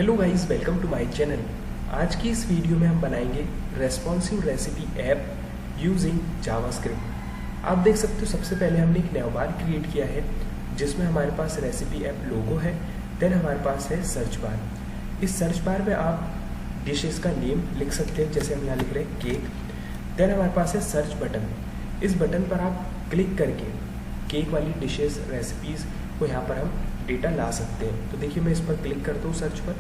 Hello guys, welcome to my channel. आज की इस वीडियो में हम बनाएंगे responsive recipe app using JavaScript. आप देख सकते हो सबसे पहले हमने एक नया बार क्रिएट किया है जिसमें हमारे पास रेसिपी ऐप लोगो है। देन हमारे पास है सर्च बार। इस सर्च बार में आप डिशेस का नेम लिख सकते हैं, जैसे हम यहाँ लिख रहे हैं केक। देन हमारे पास है सर्च बटन। इस बटन पर आप क्लिक करके केक वाली डिशेस रेसिपीज़ को यहाँ पर हम डेटा ला सकते हैं। तो देखिए मैं इस पर क्लिक करता हूँ सर्च पर,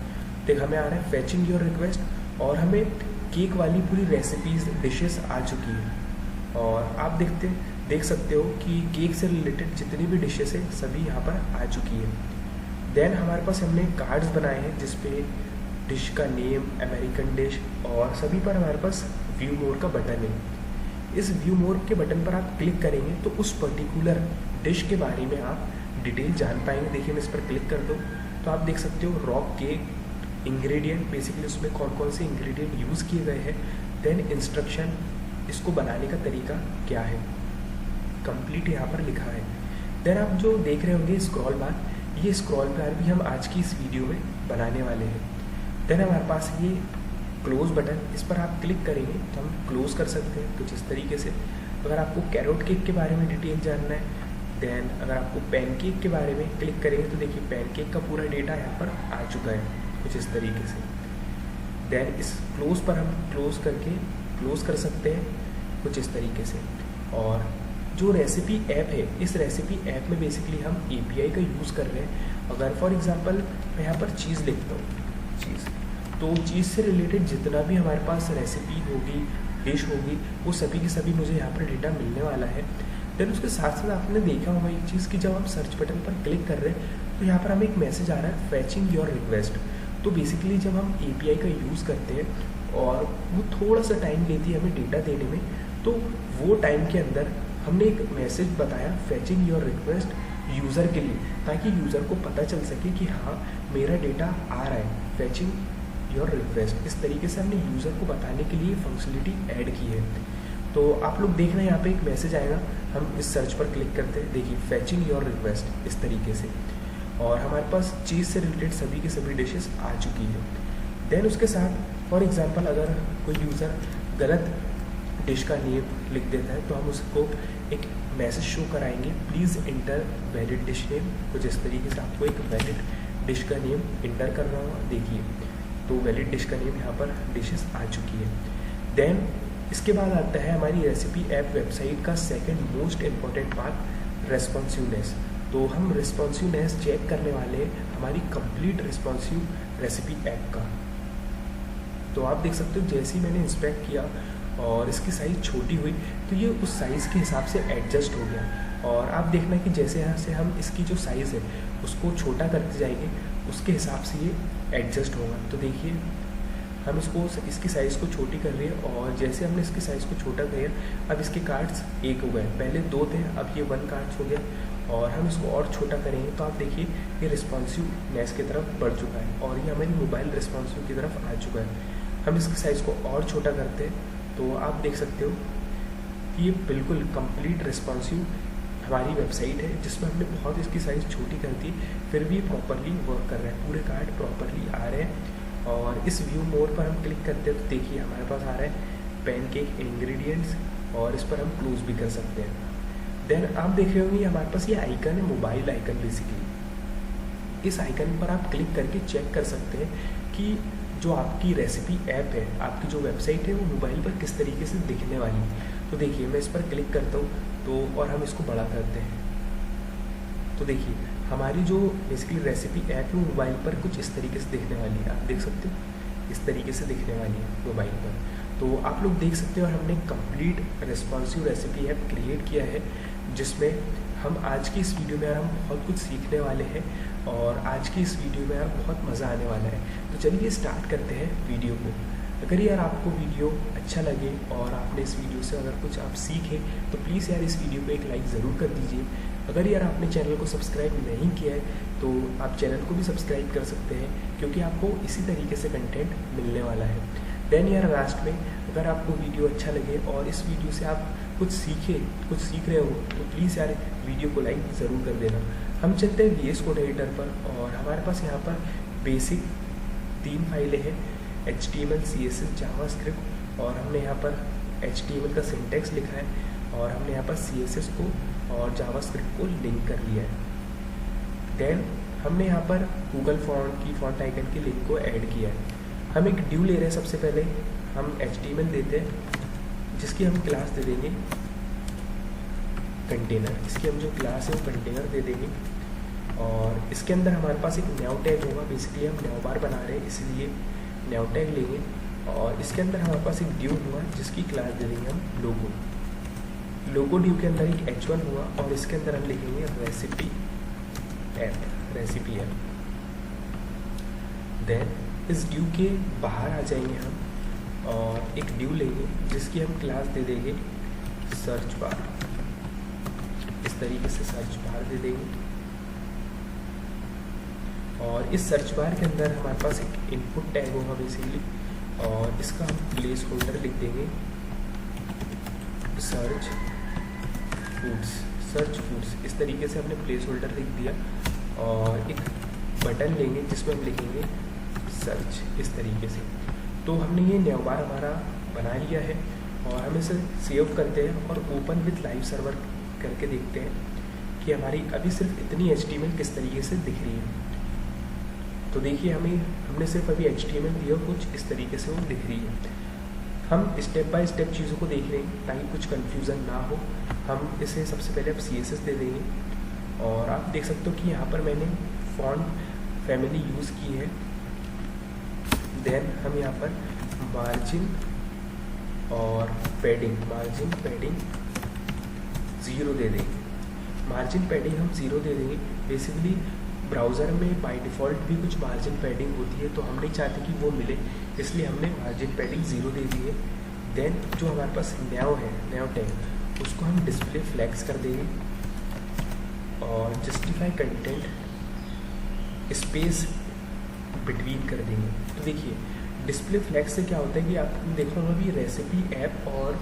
देख हमें आ रहा है फैचिंग योर रिक्वेस्ट और हमें केक वाली पूरी रेसिपीज डिशेस आ चुकी है। और आप देख सकते हो कि केक से रिलेटेड जितनी भी डिशेस है सभी यहाँ पर आ चुकी है। देन हमारे पास हमने कार्ड्स बनाए हैं जिसपे डिश का नेम, अमेरिकन डिश और सभी पर हमारे पास व्यू मोर का बटन है। इस व्यू मोर के बटन पर आप क्लिक करेंगे तो उस पर्टिकुलर डिश के बारे में आप डिटेल जान पाएंगे। देखिए मैं इस पर क्लिक कर दूँ तो आप देख सकते हो रॉ केक इंग्रेडिएंट, बेसिकली उसमें कौन कौन से इंग्रेडिएंट यूज़ किए गए हैं। देन इंस्ट्रक्शन, इसको बनाने का तरीका क्या है, कंप्लीट यहाँ पर लिखा है। देन आप जो देख रहे होंगे स्क्रॉल बार, ये स्क्रॉल बार भी हम आज की इस वीडियो में बनाने वाले हैं। देन हमारे पास ये क्लोज बटन, इस पर आप क्लिक करेंगे तो हम क्लोज कर सकते हैं कुछ इस तरीके से। अगर आपको कैरोट केक के बारे में डिटेल जानना है, देन अगर आपको पैनकेक के बारे में क्लिक करेंगे तो देखिए पैनकेक का पूरा डेटा यहाँ पर आ चुका है कुछ इस तरीके से। देन इस क्लोज पर हम क्लोज कर सकते हैं कुछ इस तरीके से। और जो रेसिपी ऐप है, इस रेसिपी ऐप में बेसिकली हम API का यूज़ कर रहे हैं। अगर फॉर एग्जांपल मैं यहाँ पर चीज़ लिखता हूँ चीज़, तो चीज़ से रिलेटेड जितना भी हमारे पास रेसिपी होगी, डिश होगी, वो सभी की सभी मुझे यहाँ पर डेटा मिलने वाला है। देन उसके साथ साथ आपने देखा होगा एक चीज़ कि जब हम सर्च बटन पर क्लिक कर रहे हैं तो यहाँ पर हमें एक मैसेज आ रहा है फैचिंग योर रिक्वेस्ट। तो बेसिकली जब हम API का यूज़ करते हैं और वो थोड़ा सा टाइम लेती है हमें डेटा देने में, तो वो टाइम के अंदर हमने एक मैसेज बताया फैचिंग योर रिक्वेस्ट यूज़र के लिए, ताकि यूज़र को पता चल सके कि हाँ मेरा डेटा आ रहा है, फैचिंग योर रिक्वेस्ट। इस तरीके से हमने यूज़र को बताने के लिए फंक्शनलिटी ऐड की है। तो आप लोग देख रहे हैं यहाँ पे एक मैसेज आएगा, हम इस सर्च पर क्लिक करते हैं, देखिए फैचिंग योर रिक्वेस्ट इस तरीके से। और हमारे पास चीज़ से रिलेटेड सभी के सभी डिशेस आ चुकी है। देन उसके साथ फॉर एग्जांपल अगर कोई यूज़र गलत डिश का नेम लिख देता है तो हम उसको एक मैसेज शो कराएंगे, please inter valid dish name. कुछ इस तरीके से आपको एक वैलिड डिश का नेम इंटर करना होगा। देखिए तो वैलिड डिश का नेम यहाँ पर डिशेस आ चुकी है। देन इसके बाद आता है हमारी रेसिपी ऐप वेबसाइट का second most important part, responsiveness. तो हम रिस्पॉन्सिवनेस चेक करने वाले हैं हमारी कंप्लीट रिस्पॉन्सिव रेसिपी ऐप का। तो आप देख सकते हो जैसे ही मैंने इंस्पेक्ट किया और इसकी साइज़ छोटी हुई तो ये उस साइज़ के हिसाब से एडजस्ट हो गया। और आप देखना कि जैसे यहाँ से हम इसकी जो साइज़ है उसको छोटा करते जाएंगे उसके हिसाब से ये एडजस्ट होगा। तो देखिए हम इसकी साइज़ को छोटी कर रही है और जैसे हमने इसकी साइज़ को छोटा किया अब इसके कार्ड्स 1 हो गए, पहले 2 थे अब ये 1 कार्ड्स हो गया। और हम इसको और छोटा करेंगे तो आप देखिए ये रिस्पॉन्सिवनेस की तरफ बढ़ चुका है और ये हमारी मोबाइल रिस्पॉन्सिव की तरफ आ चुका है। हम इसकी साइज़ को और छोटा करते हैं तो आप देख सकते हो कि ये बिल्कुल कंप्लीट रिस्पॉन्सिव हमारी वेबसाइट है, जिसमें हमने बहुत इसकी साइज़ छोटी कर दी फिर भी प्रॉपरली वर्क कर रहा है, पूरे कार्ड प्रॉपरली आ रहे हैं। और इस व्यू मोर पर हम क्लिक करते हैं तो देखिए हमारे पास आ रहा है पैनकेक इंग्रेडिएंट्स और इस पर हम क्लोज भी कर सकते हैं। देन आप देख रहे होंगे हमारे पास ये आइकन है, मोबाइल आइकन बेसिकली। इस आइकन पर आप क्लिक करके चेक कर सकते हैं कि जो आपकी रेसिपी ऐप है, आपकी जो वेबसाइट है वो मोबाइल पर किस तरीके से दिखने वाली है। तो देखिए मैं इस पर क्लिक करता हूँ तो और हम इसको बड़ा करते हैं तो देखिए हमारी जो बेसिकली रेसिपी ऐप है वो मोबाइल पर कुछ इस तरीके से दिखने वाली है। आप देख सकते हो इस तरीके से दिखने वाली है मोबाइल पर। तो आप लोग देख सकते हो और हमने complete responsive recipe app create किया है जिसमें हम आज की इस वीडियो में यार हम बहुत कुछ सीखने वाले हैं और आज की इस वीडियो में यार बहुत मज़ा आने वाला है। तो चलिए स्टार्ट करते हैं वीडियो को। अगर यार आपको वीडियो अच्छा लगे और आपने इस वीडियो से अगर कुछ आप सीखें तो प्लीज़ यार इस वीडियो को एक लाइक ज़रूर कर दीजिए। अगर यार आपने चैनल को सब्सक्राइब नहीं किया है तो आप चैनल को भी सब्सक्राइब कर सकते हैं क्योंकि आपको इसी तरीके से कंटेंट मिलने वाला है। देन यार लास्ट में अगर आपको वीडियो अच्छा लगे और इस वीडियो से आप कुछ सीख रहे हो तो प्लीज़ यार वीडियो को लाइक ज़रूर कर देना। हम चलते हैं VS कोड एडिटर पर और हमारे पास यहाँ पर बेसिक 3 फाइलें हैं, HTML, CSS, जावास्क्रिप्ट, और हमने यहाँ पर HTML का सिंटैक्स लिखा है और हमने यहाँ पर CSS को और जावास्क्रिप्ट को लिंक कर लिया है। देन हमने यहाँ पर गूगल फॉन्ट की फॉन्ट आइकन की लिंक को ऐड किया है। हम एक ड्यू ले रहे हैं। सबसे पहले हम HTML देते हैं जिसकी हम क्लास दे देंगे कंटेनर। इसकी हम जो क्लास है वो कंटेनर दे देंगे और इसके अंदर हमारे पास एक न्यू टैग होगा। बेसिकली हम न्यू बार बना रहे हैं इसलिए न्यू टैग लेंगे और इसके अंदर हमारे पास एक ड्यू हुआ जिसकी क्लास दे देंगे हम लोगो। लोगो ड्यू के अंदर एक H1 हुआ और इसके अंदर हम लिखेंगे रेसिपी ऐप। देन इस ड्यू के बाहर आ जाएंगे हम और एक ड्यू लेंगे जिसकी हम क्लास दे देंगे सर्च बार। इस तरीके से सर्च बार दे देंगे और इस सर्च बार के अंदर हमारे पास एक इनपुट टैग होगा बेसिकली, और इसका हम प्लेस होल्डर लिख देंगे सर्च फूड्स। इस तरीके से हमने प्लेस होल्डर लिख दिया और एक बटन लेंगे जिसमें हम लिखेंगे सर्च। इस तरीके से तो हमने ये न्यू बार हमारा बना लिया है और हम इसे सेव करते हैं और ओपन विथ लाइव सर्वर करके देखते हैं कि हमारी अभी सिर्फ इतनी HTML किस तरीके से दिख रही है। तो देखिए हमने सिर्फ अभी HTML दिया, कुछ इस तरीके से वो दिख रही है। हम स्टेप बाय स्टेप चीज़ों को देख रहे हैं ताकि कुछ कन्फ्यूज़न ना हो। हम इसे सबसे पहले अब CSS दे देंगे और आप देख सकते हो कि यहाँ पर मैंने फॉन्ट फैमिली यूज़ की है। देन हम यहाँ पर मार्जिन पैडिंग 0 दे देंगे। मार्जिन पैडिंग हम 0 दे देंगे। बेसिकली ब्राउज़र में बाय डिफ़ॉल्ट भी कुछ मार्जिन पैडिंग होती है तो हम नहीं चाहते कि वो मिले, इसलिए हमने मार्जिन पैडिंग 0 दे दी है। देन जो हमारे पास न्यू टैग उसको हम डिस्प्ले फ्लैग्स कर देंगे और जस्टिफाई कंटेंट स्पेस बिटवीन कर देंगे। तो देखिए डिस्प्ले फ्लैग्स से क्या होता है कि आपने देखा होगा भी रेसिपी ऐप और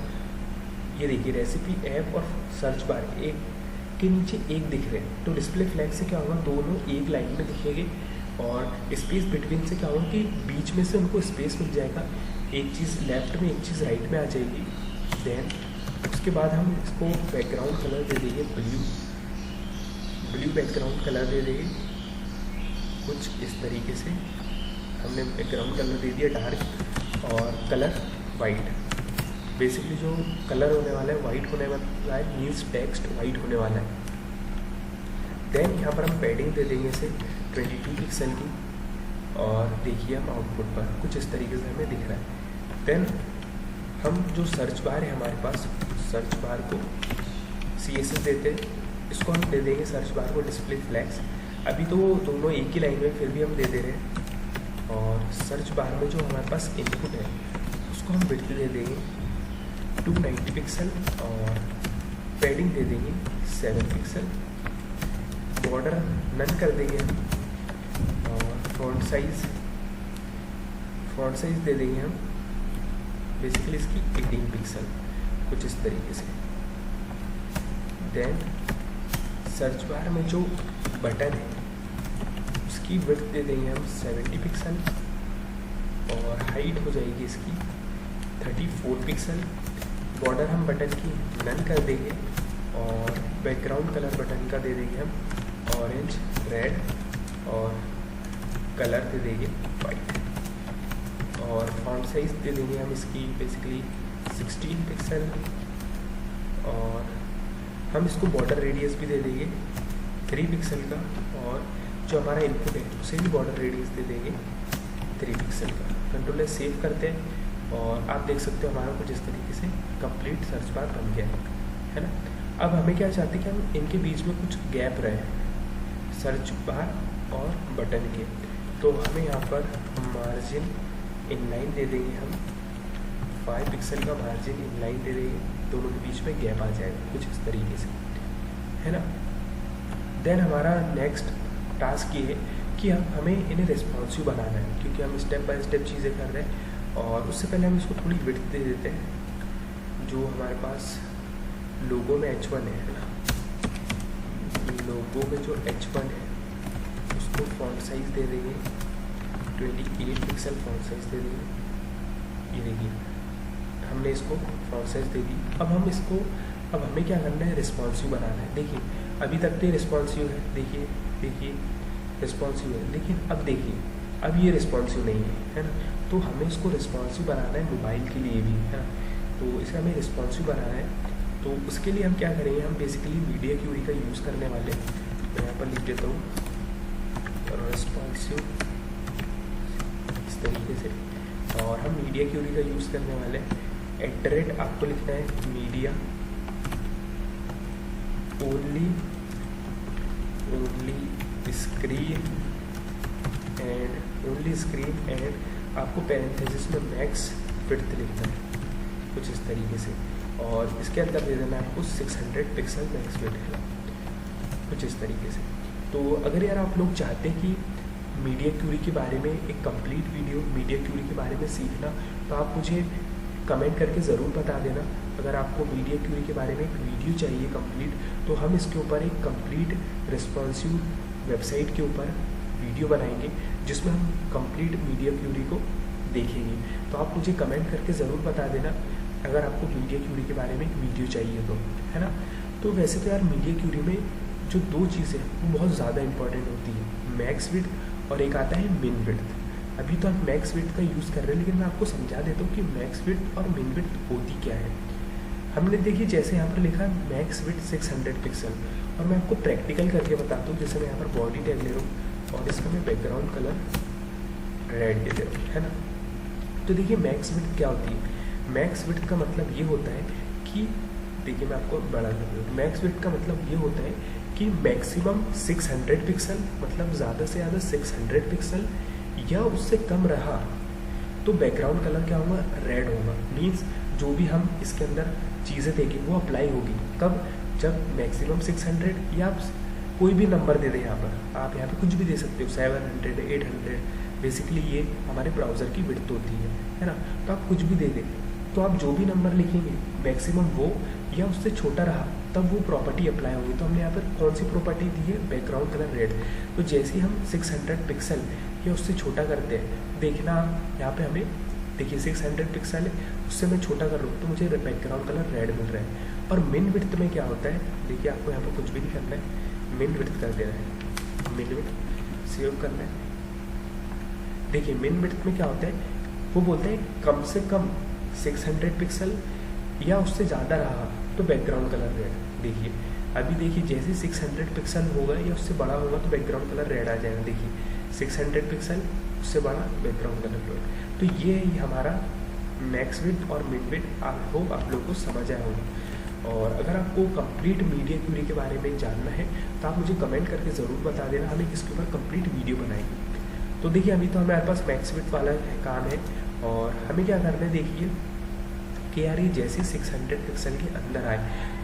ये देखिए रेसिपी ऐप और सर्च बार एक के नीचे एक दिख रहे हैं। तो डिस्प्ले फ्लैग से क्या होगा, दोनों एक लाइन में दिखेंगे और स्पेस बिटवीन से क्या होगा कि बीच में से उनको स्पेस मिल जाएगा। एक चीज़ लेफ्ट में एक चीज़ राइट में आ जाएगी। देन उसके बाद हम इसको बैकग्राउंड कलर दे देंगे ब्लू बैकग्राउंड कलर दे देंगे कुछ इस तरीके से। हमने बैकग्राउंड कलर दे दिया डार्क और कलर वाइट। बेसिकली जो कलर होने वाला है वाइट होने वाला है, मीन्स टेक्स्ट वाइट होने वाला है। देन यहाँ पर हम पैडिंग दे देंगे इसे 22 पिक्सल की और देखिए हम आउटपुट पर कुछ इस तरीके से हमें दिख रहा है। देन हम जो सर्च बार है हमारे पास, सर्च बार को CSS देते हैं, इसको हम दे देंगे सर्च बार को डिस्प्ले फ्लैग्स। अभी तो दोनों एक ही लाइन में फिर भी हम दे दे रहे हैं। और सर्च बार में जो हमारे पास इनपुट है उसको हम विड्थ दे देंगे 290 पिक्सल और पैडिंग दे देंगे 7 पिक्सल। बॉर्डर नन कर देंगे हम और फॉन्ट साइज दे देंगे हम बेसिकली इसकी 18 पिक्सल कुछ इस तरीके से। देन सर्च बार में जो बटन है उसकी विड्थ दे देंगे हम 70 पिक्सल और हाइट हो जाएगी इसकी 34 पिक्सल। बॉर्डर हम बटन की नन कर देंगे और बैकग्राउंड कलर बटन का दे देंगे हम ऑरेंज रेड और कलर दे देंगे वाइट। और फॉन्ट साइज दे देंगे हम इसकी बेसिकली 16 पिक्सल और हम इसको बॉर्डर रेडियस भी दे देंगे 3 पिक्सल का और जो हमारा इनपुट है उसे भी बॉर्डर रेडियस दे देंगे 3 पिक्सल का। कंट्रोल एस सेव करते हैं और आप देख सकते हो हमारा कुछ इस तरीके से कंप्लीट सर्च बार बन गया है ना। अब हमें क्या चाहते हैं कि हम इनके बीच में कुछ गैप रहे सर्च बार और बटन के, तो हमें यहाँ पर मार्जिन इनलाइन दे देंगे हम 5 पिक्सल का मार्जिन इनलाइन दे देंगे, दोनों के बीच में गैप आ जाएगा कुछ इस तरीके से, है ना। देन हमारा नेक्स्ट टास्क ये है कि हमें इन्हें रिस्पॉन्सिव बनाना है क्योंकि हम स्टेप बाय स्टेप चीज़ें कर रहे हैं। और उससे पहले हम इसको थोड़ी विड्थ दे देते हैं। जो हमारे पास लोगो में H1 है ना, लोगो में जो H1 है उसको फॉन्ट साइज दे देंगे 28 पिक्सल फॉन्ट साइज दे देंगे। ये देखिए हमने इसको फॉन्ट साइज दे दी। अब हमें क्या करना है, रिस्पॉन्सिव बनाना है। देखिए अभी तक तो रिस्पॉन्सिव है, देखिए रिस्पॉन्सिव है, लेकिन अब देखिए अब ये रिस्पॉन्सिव नहीं है ना। तो हमें इसको रिस्पॉन्सिव बनाना है मोबाइल के लिए भी, है ना। तो इसे हमें रिस्पॉन्सिव बनाना है। तो उसके लिए हम क्या करेंगे, हम बेसिकली मीडिया क्यूरी का यूज़ करने वाले। मैं यहाँ पर लिख देता हूँ रिस्पॉन्सिव इस तरीके से, और हम मीडिया क्यूरी का यूज़ करने वाले। @ आपको लिखना है मीडिया ओनली स्क्रीन एंड आपको पैरेंथेसिस में मैक्स विड्थ लिखना है कुछ इस तरीके से, और इसके अंदर दे देना है आपको 600 पिक्सल मैक्स विड्थ कुछ इस तरीके से। तो अगर यार आप लोग चाहते हैं कि मीडिया क्यूरी के बारे में एक कंप्लीट वीडियो मीडिया क्यूरी के बारे में सीखना, तो आप मुझे कमेंट करके ज़रूर बता देना। अगर आपको मीडिया क्यूरी के बारे में एक वीडियो चाहिए कंप्लीट, तो हम इसके ऊपर एक कंप्लीट रिस्पॉन्सिव वेबसाइट के ऊपर वीडियो बनाएंगे जिसमें हम कंप्लीट मीडिया क्यूरी को देखेंगे। तो आप मुझे कमेंट करके ज़रूर बता देना अगर आपको मीडिया क्यूरी के बारे में एक वीडियो चाहिए तो, है ना। तो वैसे तो यार मीडिया क्यूरी में जो दो चीज़ें वो बहुत ज़्यादा इंपॉर्टेंट होती है, मैक्स विड्थ और एक आता है मिन विड्थ। अभी तो आप मैक्स विड्थ का यूज़ कर रहे हैं, लेकिन मैं आपको समझा देता हूँ कि मैक्स विड्थ और मिन विड्थ होती क्या है। हमने देखिए जैसे यहाँ पर लिखा है मैक्स विड्थ 600 पिक्सल, और मैं आपको प्रैक्टिकल करके बताता हूँ। जैसे मैं यहाँ पर बॉडी टैग ले रहा हूँ और इसका मैं बैकग्राउंड कलर रेड दे दे रहा हूँ, है ना। तो देखिए मैक्स विड्थ क्या होती है, मैक्स विड्थ का मतलब ये होता है कि देखिए मैं आपको बड़ा कर दूँ। मैक्स विड्थ का मतलब ये होता है कि मैक्सिमम 600 पिक्सल, मतलब ज़्यादा से ज़्यादा 600 पिक्सल या उससे कम रहा तो बैकग्राउंड कलर क्या होगा, रेड होगा। मीन्स जो भी हम इसके अंदर चीज़ें देखें वो अप्लाई होगी कब, जब मैक्सिमम 600 या आप कोई भी नंबर दे दें। यहाँ पर आप यहाँ पे कुछ भी दे सकते हो, 700 800, बेसिकली ये हमारे ब्राउज़र की विड्थ होती है ना। तो आप कुछ भी दे दें, तो आप जो भी नंबर लिखेंगे मैक्सिमम वो या उससे छोटा रहा तब वो प्रॉपर्टी अप्लाई होगी। तो हमने यहाँ पर कौन सी प्रॉपर्टी दी है, बैकग्राउंड कलर रेड। तो जैसे ही हम 600 पिक्सल या उससे छोटा करते हैं, देखना यहाँ पे हमें देखिए 600 पिक्सल है, उससे मैं छोटा कर रहा हूँ तो मुझे बैकग्राउंड कलर रेड मिल रहा है। और मिन विड्थ में क्या होता है, देखिए आपको यहाँ पर कुछ भी नहीं करना है, मिन विड्थ कर देना है, मिन विड्थ सेव करना है। देखिए मिन विड्थ में क्या होता है, वो बोलते हैं कम से कम 600 पिक्सल या उससे ज़्यादा रहा तो बैकग्राउंड कलर रेड। देखिए अभी देखिए जैसे 600 पिक्सल होगा या उससे बड़ा होगा तो बैकग्राउंड कलर रेड आ जाएगा। देखिए 600 पिक्सल उससे बड़ा बैकग्राउंड कलर रेड। तो ये हमारा मैक्स विड्थ और मिन विड्थ आप लोग को समझ आया होगा। और अगर आपको कंप्लीट मीडिया क्यूरी के बारे में जानना है तो आप मुझे कमेंट करके ज़रूर बता देना, हमें इसके ऊपर कंप्लीट वीडियो बनाएंगे। तो देखिए अभी तो हमारे पास मैक्स विड्थ वाला काम है, और हमें क्या करना है, देखिए कि यार ये जैसे 600 पिक्सल के अंदर आए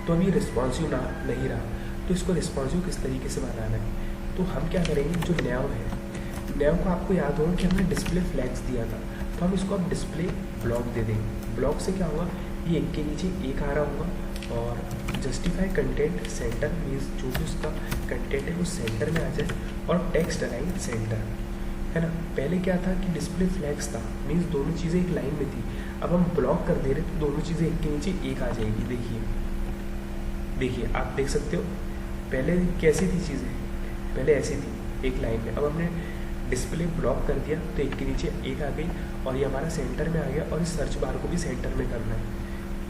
तो अभी रिस्पॉन्सिव नहीं रहा, तो इसको रिस्पॉन्सिव किस तरीके से बनाना है। तो हम क्या करेंगे, जो नैव है, नैव को आपको याद होगा कि हमने डिस्प्ले फ्लैग्स दिया था, तो हम इसको अब डिस्प्ले ब्लॉक दे देंगे। ब्लॉक से क्या होगा, ये एक के नीचे एक आ रहा होगा, और जस्टिफाई कंटेंट सेंटर मीन्स जो भी उसका कंटेंट है वो सेंटर में आ जाए, और टेक्स्ट अलाइन सेंटर, है ना। पहले क्या था कि डिस्प्ले फ्लैग्स था, मीन्स दोनों चीज़ें एक लाइन में थी। अब हम ब्लॉक कर दे रहे तो दोनों चीज़ें एक के नीचे एक आ जाएगी। देखिए आप देख सकते हो, पहले कैसी थी चीज़ें, पहले ऐसी थी एक लाइन में, अब हमने डिस्प्ले ब्लॉक कर दिया तो एक के नीचे एक आ गई, और ये हमारा सेंटर में आ गया। और इस सर्च बार को भी सेंटर में करना है,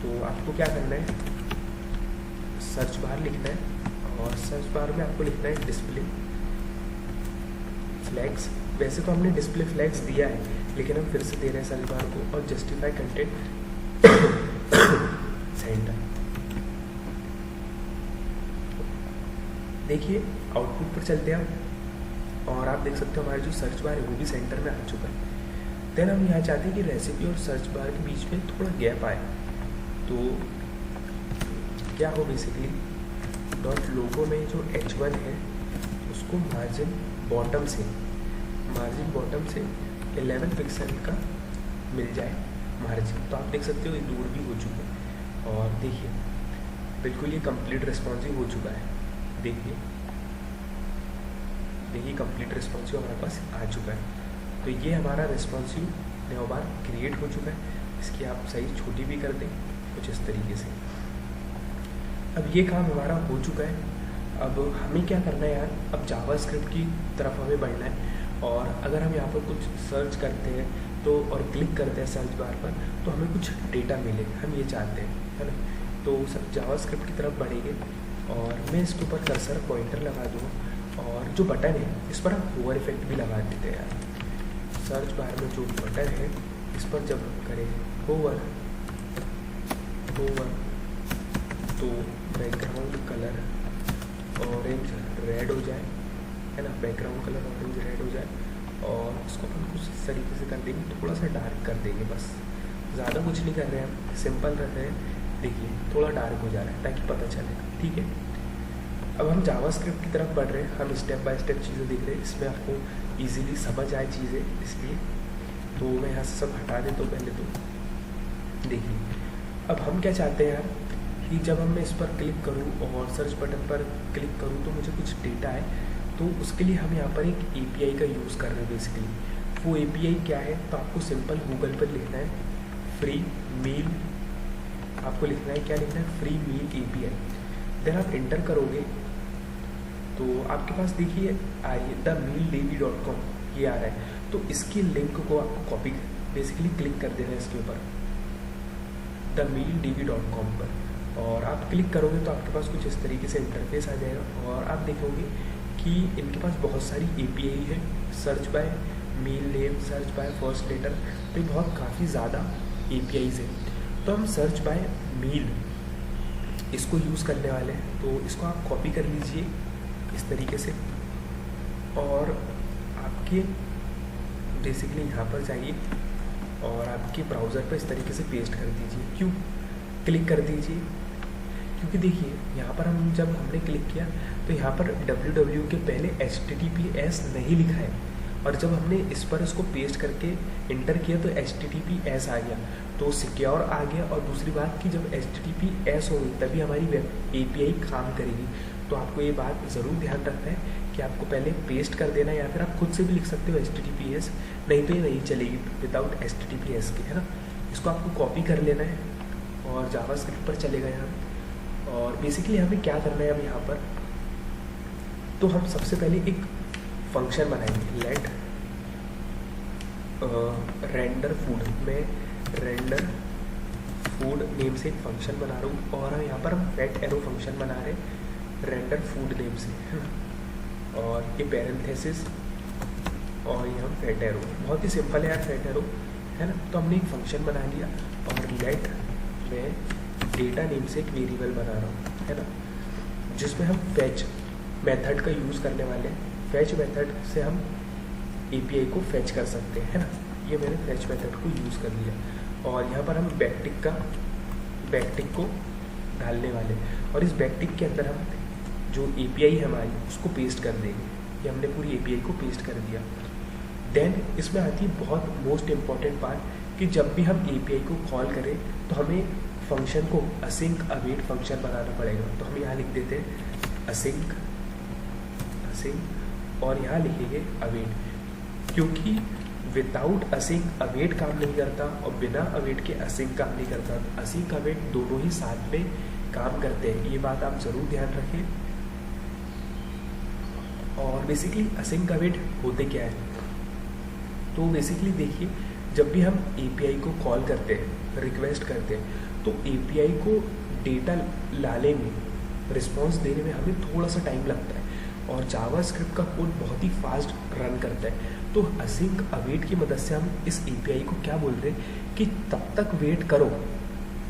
तो आपको क्या करना है, सर्च बार लिखना है, और सर्च बार में आपको लिखना है डिस्प्ले फ्लैग्स। वैसे तो हमने डिस्प्ले फ्लैग्स दिया है, लेकिन हम फिर से दे रहे हैं सर्च बार को, और जस्टिफाई कंटेंट सेंटर। देखिए आउटपुट पर चलते हैं हम, और आप देख सकते हो हमारा जो सर्च बार है वो भी सेंटर में आ चुका है। देन हम यहाँ चाहते हैं कि रेसिपी और सर्च बार के बीच में थोड़ा गैप आए, तो क्या हो, बेसिकली डॉट लोगो में जो H1 है उसको मार्जिन बॉटम से 11 पिक्सल का मिल जाए मार्जिन। तो आप देख सकते हो ये दूर भी हो चुका है, और देखिए बिल्कुल ये कंप्लीट रिस्पॉन्सिव हो चुका है। देखिए कंप्लीट रिस्पॉन्सिव हमारे पास आ चुका है। तो ये हमारा रिस्पॉन्सिव नेव बार क्रिएट हो चुका है। इसकी आप साइज छोटी भी कर दें कुछ इस तरीके से। अब ये काम हमारा हो चुका है। अब हमें क्या करना है यार, अब जावास्क्रिप्ट की तरफ हमें बढ़ना है। और अगर हम यहाँ पर कुछ सर्च करते हैं तो और क्लिक करते हैं सर्च बार पर, तो हमें कुछ डेटा मिले, हम ये चाहते हैं, है ना। तो सब जावास्क्रिप्ट की तरफ बढ़ेंगे और मैं इसके ऊपर कर्सर पॉइंटर लगा दूँगा और जो बटन है इस पर हम होवर इफेक्ट भी लगा देते हैं यार। सर्च बार में जो बटन है इस पर जब हम करेंगे होवर तो बैकग्राउंड कलर ऑरेंज रेड हो जाए, है ना। बैकग्राउंड कलर ऑरेंज रेड हो जाए और उसको अपन कुछ इस तरीके से कर देंगे, थोड़ा सा डार्क कर देंगे, बस ज़्यादा कुछ नहीं कर रहे हैं हम, सिंपल रख रहे हैं। देखिए थोड़ा डार्क हो जा रहा है ताकि पता चले, ठीक है। अब हम जावास्क्रिप्ट की तरफ बढ़ रहे हैं, हम स्टेप बाय स्टेप चीज़ें देख रहे हैं, इसमें आपको ईजिली समझ आए चीज़ें, इसलिए तो मैं यहाँ से सब हटा देता हूँ पहले। तो देखिए अब हम क्या चाहते हैं यार कि जब हम मैं इस पर क्लिक करूँ और सर्च बटन पर क्लिक करूँ तो मुझे कुछ डेटा है, तो उसके लिए हम यहाँ पर एक API का यूज़ कर रहे हैं बेसिकली। वो API क्या है, तो आपको सिंपल गूगल पर लिखना है फ्री मील, आपको लिखना है, क्या लिखना है, फ्री मील API। देन आप इंटर करोगे तो आपके पास देखिए आइए themealdavy.com ये आ रहा है। तो इसकी लिंक को आपको कॉपी बेसिकली क्लिक कर देना है इसके ऊपर themealdavy.com पर, और आप क्लिक करोगे तो आपके पास कुछ इस तरीके से इंटरफेस आ जाएगा और आप देखोगे कि इनके पास बहुत सारी API है, search by meal name, search by first letter, तो ये बहुत काफ़ी ज़्यादा APIs है। तो हम सर्च बाय मील इसको यूज़ करने वाले हैं, तो इसको आप कॉपी कर लीजिए इस तरीके से और आपके बेसिकली यहाँ पर जाइए और आपके ब्राउज़र पर इस तरीके से पेस्ट कर दीजिए। क्यों क्लिक कर दीजिए, क्योंकि देखिए यहाँ पर हम जब हमने क्लिक किया तो यहाँ पर www के पहले HTTPS नहीं लिखा है, और जब हमने इस पर इसको पेस्ट करके इंटर किया तो HTTPS आ गया, तो सिक्योर आ गया। और दूसरी बात कि जब HTTPS होगी तभी हमारी वेब API काम करेगी। तो आपको ये बात ज़रूर ध्यान रखना है कि आपको पहले पेस्ट कर देना है, या फिर आप खुद से भी लिख सकते हो HTTPS, नहीं तो ये नहीं चलेगी विदाउट HTTPS के, है ना। इसको आपको कॉपी कर लेना है और जावास्क्रिप्ट पर चले गए हम। और बेसिकली हमें क्या करना है अब यहाँ पर, तो हम सबसे पहले एक फंक्शन बनाएंगे, लेट रेंडर फूड। मैं रेंडर फूड नेम से एक फंक्शन बना रहा हूँ और यहाँ पर हम फेट एरो फंक्शन बना रहे हैं रेंडर फूड नेम से, है ना। और ये पैरेंथेसिस और ये हम फेट एरो, बहुत ही सिंपल है यार फेट एरो, है ना। तो हमने एक फंक्शन बना लिया और लेट मैं डेटा नेम से एक वेरिएबल बना रहा हूँ, है ना, जिसमें हम फेच मेथड का यूज़ करने वाले हैं। फेच मेथड से हम API को फेच कर सकते हैं, है ना। ये मैंने फेच मेथड को यूज़ कर लिया और यहाँ पर हम बैकटिक को डालने वाले, और इस बैकटिक के अंदर हम जो API है हमारी उसको पेस्ट कर देंगे। ये हमने पूरी API को पेस्ट कर दिया। देन इसमें आती है बहुत मोस्ट इम्पॉर्टेंट पार्ट कि जब भी हम API को कॉल करें तो हमें फंक्शन को असिंक अवेट फंक्शन बनाना पड़ेगा। तो हम यहाँ लिख देते हैं असिंक और यहाँ लिखेंगे अवेट, क्योंकि विदाउट असिंक अवेट काम नहीं करता और बिना अवेट के असिंक काम नहीं करता। असिंक अवेट दोनों ही साथ में काम करते हैं, ये बात आप ज़रूर ध्यान रखें। और बेसिकली असिंक अवेट होते क्या है, तो बेसिकली देखिए जब भी हम API को कॉल करते हैं, रिक्वेस्ट करते हैं, तो API को डेटा लाने में, रिस्पॉन्स देने में हमें थोड़ा सा टाइम लगता है और जावास्क्रिप्ट का कोड बहुत ही फास्ट रन करता है। तो असिंक अवेट की मदद से हम इस API को क्या बोल रहे हैं कि तब तक वेट करो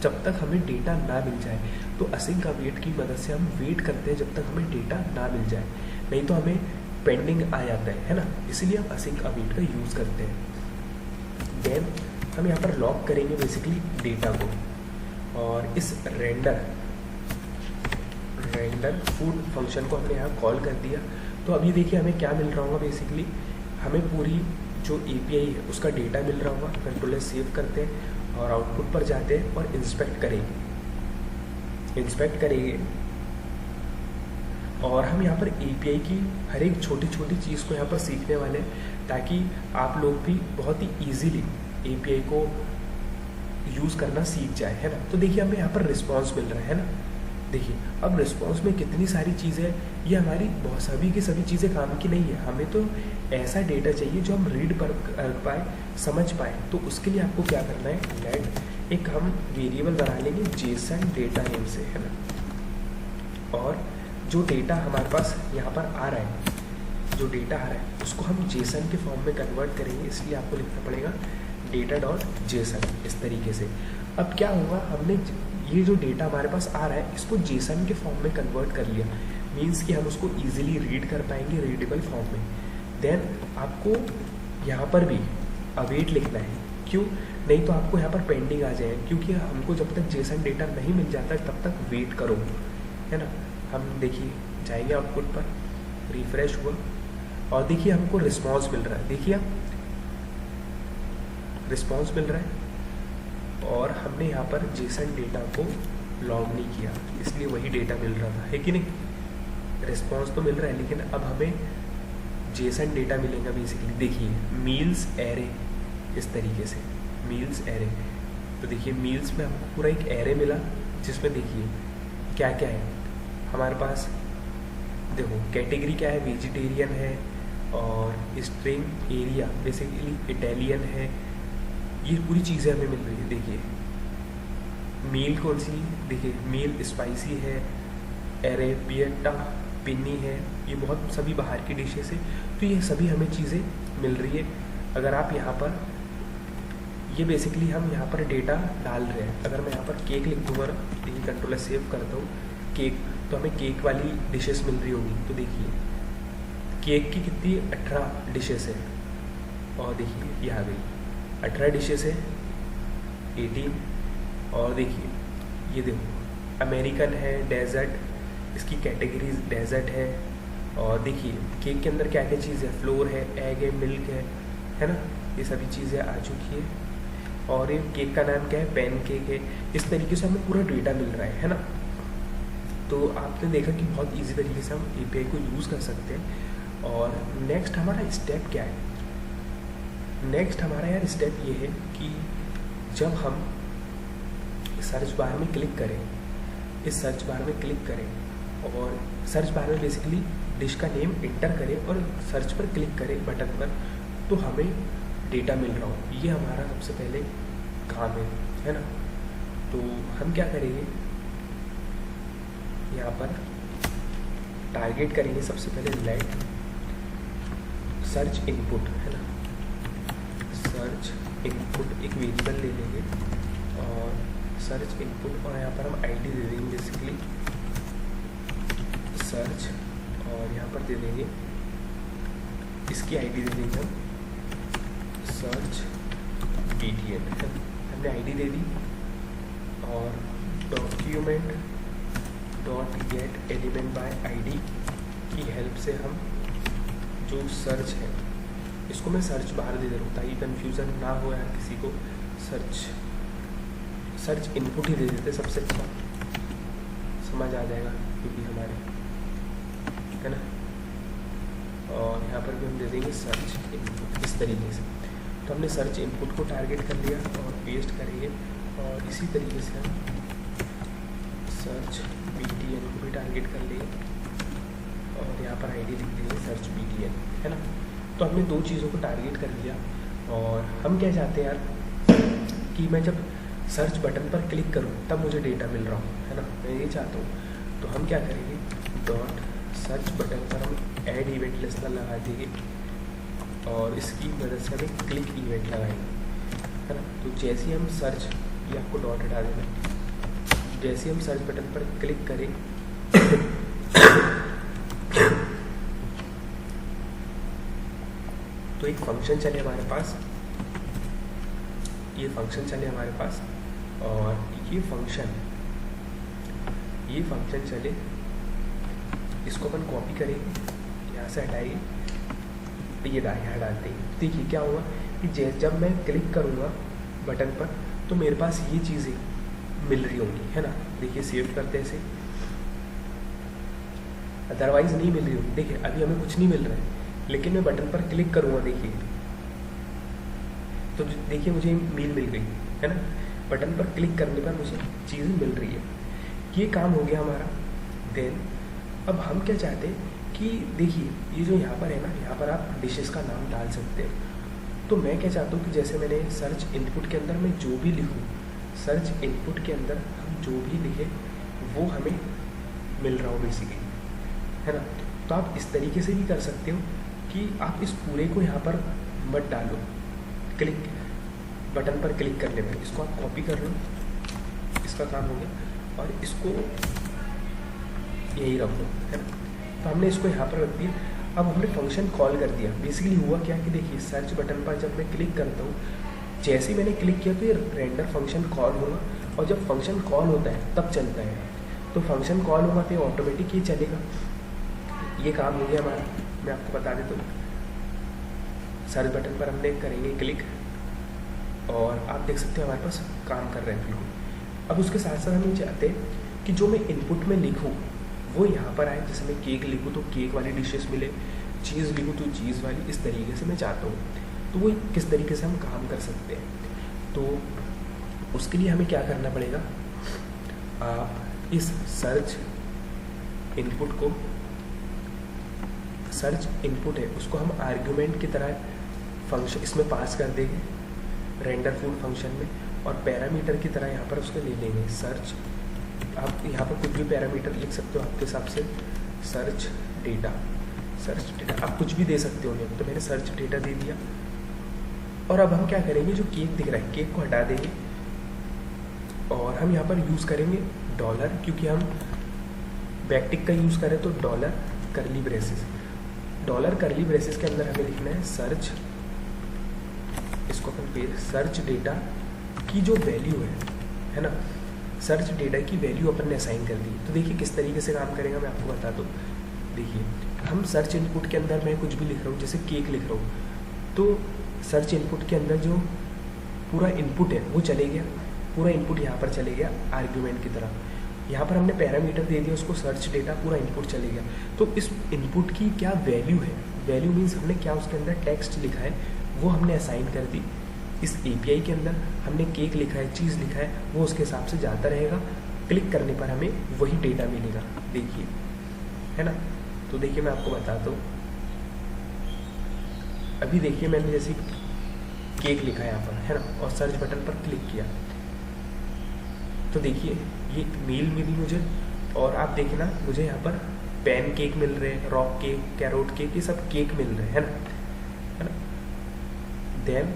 जब तक हमें डेटा ना मिल जाए। तो असिंक अवेट की मदद से हम वेट करते हैं जब तक हमें डेटा ना मिल जाए, नहीं तो हमें पेंडिंग आ जाता है ना। इसलिए हम असिंक अवेट का यूज़ करते हैं। देन हम यहाँ पर लॉक करेंगे बेसिकली डेटा को, और इस रेंडर फूड फंक्शन को हमने यहाँ कॉल कर दिया। तो अभी देखिए हमें क्या मिल रहा होगा, बेसिकली हमें पूरी जो API है उसका डेटा मिल रहा होगा। कंट्रोलर सेव करते हैं और आउटपुट पर जाते हैं और इंस्पेक्ट करेंगे और हम यहाँ पर API की हर एक छोटी छोटी चीज़ को यहाँ पर सीखने वाले हैं। ताकि आप लोग भी बहुत ही ईजीली API को यूज़ करना सीख जाए, है ना। तो देखिए हमें यहाँ पर रिस्पॉन्स मिल रहा है ना। देखिए अब रिस्पॉन्स में कितनी सारी चीज़ें, ये हमारी बहुत सभी की सभी चीज़ें काम की नहीं है। हमें तो ऐसा डेटा चाहिए जो हम रीड कर पाए, समझ पाए। तो उसके लिए आपको क्या करना है, लेट एक हम वेरिएबल बना लेंगे जेसन डेटा नेम से, है ना। और जो डेटा हमारे पास यहाँ पर आ रहा है, जो डेटा आ रहा है उसको हम जेसन के फॉर्म में कन्वर्ट करेंगे। इसलिए आपको लिखना पड़ेगा डेटा डॉट जेसन इस तरीके से। अब क्या होगा, हमने ये जो डेटा हमारे पास आ रहा है इसको जेसन के फॉर्म में कन्वर्ट कर लिया, मीन्स कि हम उसको इजीली रीड कर पाएंगे रीडेबल फॉर्म में। देन आपको यहाँ पर भी अवेट लिखना है, क्यों, नहीं तो आपको यहाँ पर पेंडिंग आ जाए, क्योंकि हमको जब तक जेसन डेटा नहीं मिल जाता तब तक वेट करो, है ना। हम देखिए जाएंगे आउटपुट पर, रिफ्रेश हुआ और देखिए हमको रिस्पॉन्स मिल रहा है। देखिए आप रिस्पॉन्स मिल रहा है और हमने यहाँ पर जेसन डेटा को लॉग नहीं किया, इसलिए वही डेटा मिल रहा था, है कि नहीं। रिस्पॉन्स तो मिल रहा है लेकिन अब हमें जेसन डेटा मिलेगा बेसिकली। देखिए मील्स एरे इस तरीके से, मील्स एरे। तो देखिए मील्स में हमको पूरा एक एरे मिला जिसमें देखिए क्या क्या है हमारे पास। देखो कैटेगरी क्या है, वेजिटेरियन है, और स्ट्रिंग एरिया बेसिकली इटालियन है। ये पूरी चीज़ें हमें मिल रही है। देखिए मील कौन सी, देखिए मील स्पाइसी है, एरेबियटा पिन्नी है, ये बहुत सभी बाहर की डिशेस है। तो ये सभी हमें चीज़ें मिल रही है। अगर आप यहाँ पर, ये बेसिकली हम यहाँ पर डेटा डाल रहे हैं। अगर मैं यहाँ पर केक लिख दूँगा ना, देखिए कंट्रोल सेव करता हूँ केक, तो हमें केक वाली डिशेस मिल रही होंगी। तो देखिए केक की कितनी 18 डिशेस है, और देखिए ये आ गई 18 डिशेस है, 18। और देखिए ये देखो अमेरिकन है, डेजर्ट, इसकी कैटेगरीज डेजर्ट है। और देखिए केक के अंदर क्या क्या चीज़ है, फ्लोर है, एग है, मिल्क है ना, ये सभी चीज़ें आ चुकी है। और ये केक का नाम क्या है, पैन केक है। इस तरीके से हमें पूरा डेटा मिल रहा है ना। तो आपने देखा कि बहुत इजी तरीके से हम API को यूज़ कर सकते हैं। और नेक्स्ट हमारा स्टेप क्या है, नेक्स्ट हमारा यार स्टेप ये है कि जब हम सर्च बार में क्लिक करें, इस सर्च बार में क्लिक करें और सर्च बार में बेसिकली डिश का नेम इंटर करें और सर्च पर क्लिक करें बटन पर, तो हमें डेटा मिल रहा हो। ये हमारा सबसे पहले काम है ना। तो हम क्या करेंगे, यहाँ पर टारगेट करेंगे सबसे पहले लेट सर्च इनपुट, है ना। सर्च इनपुट एक वेरिएबल ले लेंगे और सर्च इनपुट, और यहाँ पर हम आईडी दे देंगे बेसिकली सर्च, और यहाँ पर दे देंगे इसकी आईडी दे देंगे हम सर्च BTN, हमने आईडी दे दी। और document dot gate element by ID की हेल्प से हम जो सर्च है इसको मैं सर्च बाहर दे रहा हूँ ताकि कन्फ्यूज़न ना हो यार किसी को। सर्च इनपुट ही दे देते सबसे अच्छा, समझ आ जाएगा क्योंकि हमारे, है ना। और यहाँ पर भी हम दे देंगे सर्च इनपुट इस तरीके से। तो हमने सर्च इनपुट को टारगेट कर लिया और पेस्ट करेंगे, और इसी तरीके से हम सर्च BTN को भी टारगेट कर लिए और यहाँ पर आईडी लिख देंगे सर्च BTN, है ना। तो हमने दो चीज़ों को टारगेट कर लिया। और हम क्या चाहते हैं यार कि मैं जब सर्च बटन पर क्लिक करूँ तब मुझे डेटा मिल रहा हो, है ना, मैं ये चाहता हूँ। तो हम क्या करेंगे, डॉट सर्च बटन पर हम ऐड इवेंट लिस्टर लगा देंगे और इसकी मदद से हमें क्लिक इवेंट लगाएंगे, है ना। तो जैसे ही हम सर्च, ये आपको डॉट हटा देना, जैसे हम सर्च बटन पर क्लिक करें तो एक फंक्शन चले हमारे पास, ये फंक्शन चले हमारे पास, और ये फंक्शन चले, इसको अपन कॉपी करेंगे, यहाँ से हटाएंगे, तो ये यहाँ डालते हैं। देखिए क्या हुआ कि जब मैं क्लिक करूँगा बटन पर तो मेरे पास ये चीज़ें मिल रही होंगी, है ना। देखिए सेव करते हैं इसे, अदरवाइज नहीं मिल रही होगी। देखिए अभी हमें कुछ नहीं मिल रहा है, लेकिन मैं बटन पर क्लिक करूँगा, देखिए तो देखिए मुझे मील मिल गई है ना। बटन पर क्लिक करने पर मुझे चीज़ मिल रही है। ये काम हो गया हमारा। देन अब हम क्या चाहते हैं कि देखिए ये जो यहाँ पर है ना, यहाँ पर आप डिशेस का नाम डाल सकते हैं। तो मैं क्या चाहता हूँ कि जैसे मैंने सर्च इनपुट के अंदर मैं जो भी लिखूँ, सर्च इनपुट के अंदर हम जो भी लिखे वो हमें मिल रहा हो बेसिकली, है ना। तो आप इस तरीके से भी कर सकते हो कि आप इस पूरे को यहाँ पर मत डालो, क्लिक बटन पर क्लिक करने पर इसको आप कॉपी कर लो, इसका काम हो गया, और इसको यही रख लो, है ना। तो हमने इसको यहाँ पर रख दिया। अब हमने फंक्शन कॉल कर दिया। बेसिकली हुआ क्या कि देखिए सर्च बटन पर जब मैं क्लिक करता हूँ, जैसे ही मैंने क्लिक किया तो ये रेंडर फंक्शन कॉल होगा, और जब फंक्शन कॉल होता है तब चलता है। तो फंक्शन कॉल होगा तो ऑटोमेटिक ही चलेगा। ये काम हो गया हमारा। मैं आपको बता देता हूँ, सर्च बटन पर हमने करेंगे क्लिक, और आप देख सकते हो हमारे पास काम कर रहे हैं बिल्कुल। अब उसके साथ साथ हम ये चाहते हैं कि जो मैं इनपुट में लिखूँ वो यहाँ पर आए। जैसे मैं केक लिखूँ तो केक वाली डिशेस मिले, चीज़ लिखूँ तो चीज़ वाली, इस तरीके से मैं चाहता हूँ। तो वो किस तरीके से हम काम कर सकते हैं, तो उसके लिए हमें क्या करना पड़ेगा, आप इस सर्च इनपुट को, सर्च इनपुट है उसको हम आर्ग्यूमेंट की तरह फंक्शन इसमें पास कर देंगे रेंडर फूड फंक्शन में, और पैरामीटर की तरह यहाँ पर उसको ले लेंगे सर्च। आप यहाँ पर कुछ भी पैरामीटर लिख सकते हो आपके हिसाब से, सर्च डेटा, सर्च डेटा आप कुछ भी दे सकते हो। नहीं तो मैंने सर्च डेटा दे दिया। और अब हम क्या करेंगे, जो केक दिख रहा है केक को हटा देंगे, और हम यहाँ पर यूज़ करेंगे डॉलर, क्योंकि हम बैकटिक का यूज़ करें तो डॉलर करली ब्रेसेस, डॉलर करली ब्रेसेस के अंदर हमें लिखना है सर्च, इसको अपन पेज सर्च डेटा की जो वैल्यू है ना, सर्च डेटा की वैल्यू अपन ने असाइन कर दी। तो देखिए किस तरीके से काम करेगा मैं आपको बता दूँ। देखिए हम सर्च इनपुट के अंदर मैं कुछ भी लिख रहा हूँ, जैसे केक लिख रहा हूँ, तो सर्च इनपुट के अंदर जो पूरा इनपुट है वो चले गया, पूरा इनपुट यहाँ पर चले गया आर्ग्यूमेंट की तरह। यहाँ पर हमने पैरामीटर दे दिया उसको, सर्च डेटा पूरा इनपुट चले गया। तो इस इनपुट की क्या वैल्यू है, वैल्यू मीन्स हमने क्या उसके अंदर टेक्स्ट लिखा है वो हमने असाइन कर दी। इस एपीआई के अंदर हमने केक लिखा है, चीज़ लिखा है, वो उसके हिसाब से जाता रहेगा। क्लिक करने पर हमें वही डेटा मिलेगा, देखिए, है ना। तो देखिए मैं आपको बताता हूँ, अभी देखिए मैंने जैसे केक लिखा है यहाँ पर, है ना, और सर्च बटन पर क्लिक किया तो देखिए ये मील मिली मुझे, और आप देखिए ना मुझे यहाँ पर पैन केक मिल रहे हैं, रॉक केक, कैरोट केक, ये सब केक मिल रहे हैं, है ना। देन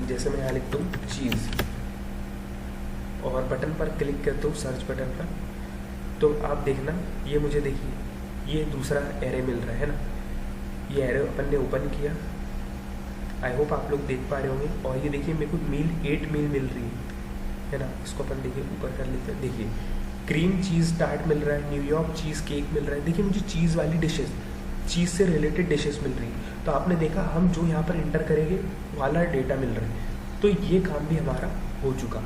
जैसे मैं यहाँ लिखता हूँ चीज़, और बटन पर क्लिक करता हूँ सर्च बटन पर, तो आप देखना ये मुझे देखिए ये दूसरा एरे मिल रहा है ना। ये एरे अपन ने ओपन किया, आई होप आप लोग देख पा रहे होंगे। और ये देखिए मेरे को मील 8 मील मिल रही है ना। इसको अपन देखिए ऊपर कर लेते हैं, देखिए क्रीम चीज़ टार्ट मिल रहा है, न्यूयॉर्क चीज़ केक मिल रहा है। देखिए मुझे चीज़ वाली डिशेस, चीज़ से रिलेटेड डिशेस मिल रही है। तो आपने देखा हम जो यहाँ पर इंटर करेंगे वाला डेटा मिल रहा है। तो ये काम भी हमारा हो चुका।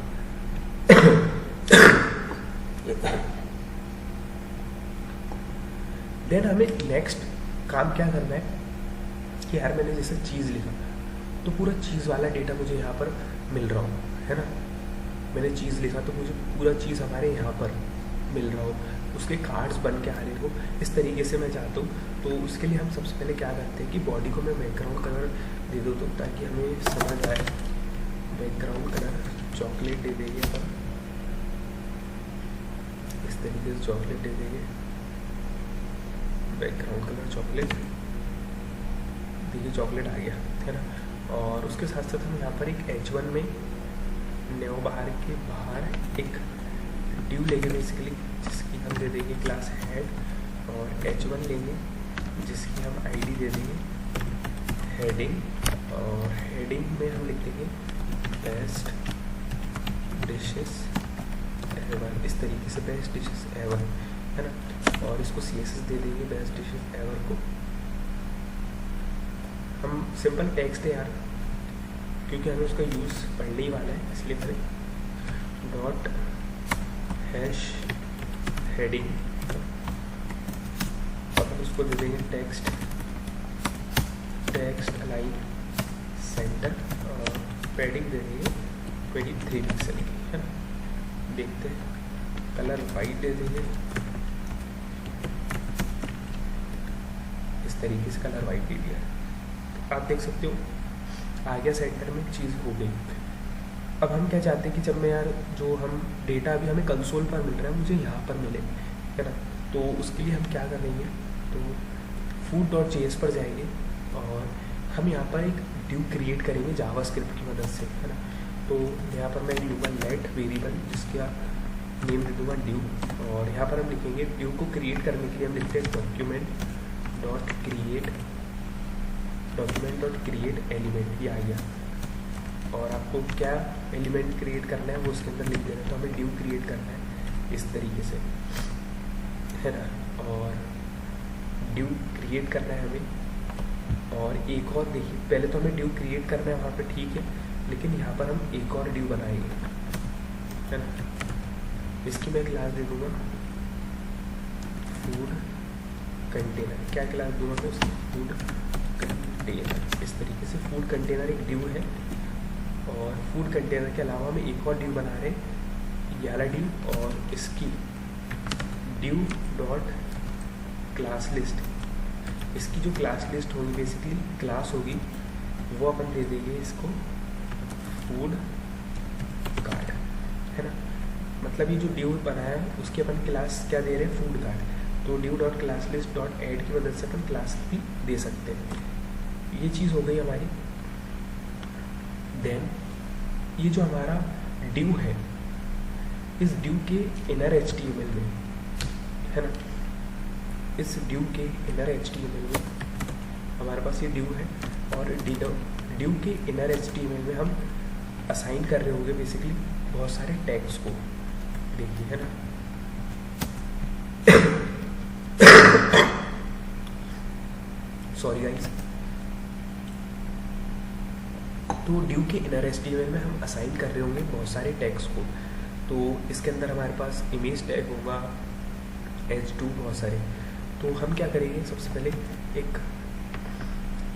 देन हमें नेक्स्ट काम क्या करना है कि यार मैंने जैसे चीज़ लिखा तो पूरा चीज़ वाला डेटा मुझे यहाँ पर मिल रहा हो, है ना। मैंने चीज़ लिखा तो मुझे पूरा चीज़ हमारे यहाँ पर मिल रहा हो, उसके कार्ड्स बन के आ रहे हो, इस तरीके से मैं चाहता हूँ। तो उसके लिए हम सबसे पहले क्या करते हैं कि बॉडी को मैं बैकग्राउंड कलर दे दो, तो ताकि हमें समझ आए। बैकग्राउंड कलर चॉकलेट दे देंगे अपन, इस तरीके से चॉकलेट दे देंगे, बैकग्राउंड कलर चॉकलेट, देखिए चॉकलेट आ गया, है ना। और उसके साथ साथ हम यहाँ पर एक H1 में नेओ बाहर के बाहर एक ड्यू लेंगे बेसिकली, जिसकी हम दे देंगे क्लास हेड, और H1 लेंगे जिसकी हम आईडी दे देंगे हेडिंग, और हेडिंग में हम लिख देंगे बेस्ट डिशेस एवर, इस तरीके से बेस्ट डिशेस एवर, है ना। और इसको CSS दे देंगे बेस्ट डिशेस एवर को। हम सिंपल टेक्स्ट है यार, क्योंकि हमें उसका यूज़ पढ़ने ही वाला है, इसलिए करें डॉट हैश हेडिंग, और हम उसको दे देंगे text text align center, padding दे देंगे 23 पिक्सल की, है ना। देखते हैं, कलर वाइट दे देंगे, इस तरीके से कलर वाइट दे दिया। तो आप देख सकते हो आ गया सेंटर में, चीज़ हो गई। अब हम क्या चाहते हैं कि जब मैं यार जो हम डेटा अभी हमें कंसोल पर मिल रहा है मुझे यहाँ पर मिले, है ना। तो उसके लिए हम क्या करेंगे, तो food.js पर जाएंगे और हम यहाँ पर एक ड्यू क्रिएट करेंगे जावास्क्रिप्ट की मदद से, है ना। तो यहाँ पर मैं लूँगा लेट वेरिएबल, जिसका नेम दे दूँगा ड्यू, और यहाँ पर हम लिखेंगे ड्यू को क्रिएट करने के लिए हम लिखते हैं डॉक्यूमेंट.क्रिएट एलिमेंट, ये आ गया। और आपको क्या एलिमेंट क्रिएट करना है वो उसके अंदर लिख देना है। तो हमें ड्यू क्रिएट करना है इस तरीके से, है ना। और ड्यू क्रिएट करना है हमें। और एक और देखिए, पहले तो हमें ड्यू क्रिएट करना है वहाँ पे, ठीक है, लेकिन यहाँ पर हम एक और ड्यू बनाएंगे, है ना। इसकी मैं क्लास दे दूँगा फूड कंटेनर। क्या क्लास दूँगा तो उसकी फूड कंटेनर। इस तरीके से फूड कंटेनर एक ड्यू है। और फूड कंटेनर के अलावा हम एक और ड्यू बना रहे हैं, ये वाला ड्यू, और इसकी ड्यू डॉट क्लास लिस्ट। इसकी जो क्लास लिस्ट होगी, बेसिकली क्लास होगी, वो अपन दे देंगे इसको फूड कार्ड, है ना। मतलब ये जो ड्यू बनाया है उसकी अपन क्लास क्या दे रहे हैं, फूड कार्ड। तो div dot class list dot add की मदद से अपन क्लास भी दे सकते हैं। ये चीज़ हो गई हमारी। देन ये जो हमारा ड्यू है, इस ड्यू के इनर HTML में, है ना, इस ड्यू के इनर HTML में हमारे पास ये ड्यू है। और ड्यू के इनर HTML में हम असाइन कर रहे होंगे बेसिकली बहुत सारे टैग्स को, देखिए, है ना। Sorry guys. तो ड्यू के इनर HTML में हम असाइन कर रहे होंगे बहुत सारे टैग्स को। तो इसके अंदर हमारे पास इमेज टैग होगा, H2, बहुत सारे। तो हम क्या करेंगे, सबसे पहले एक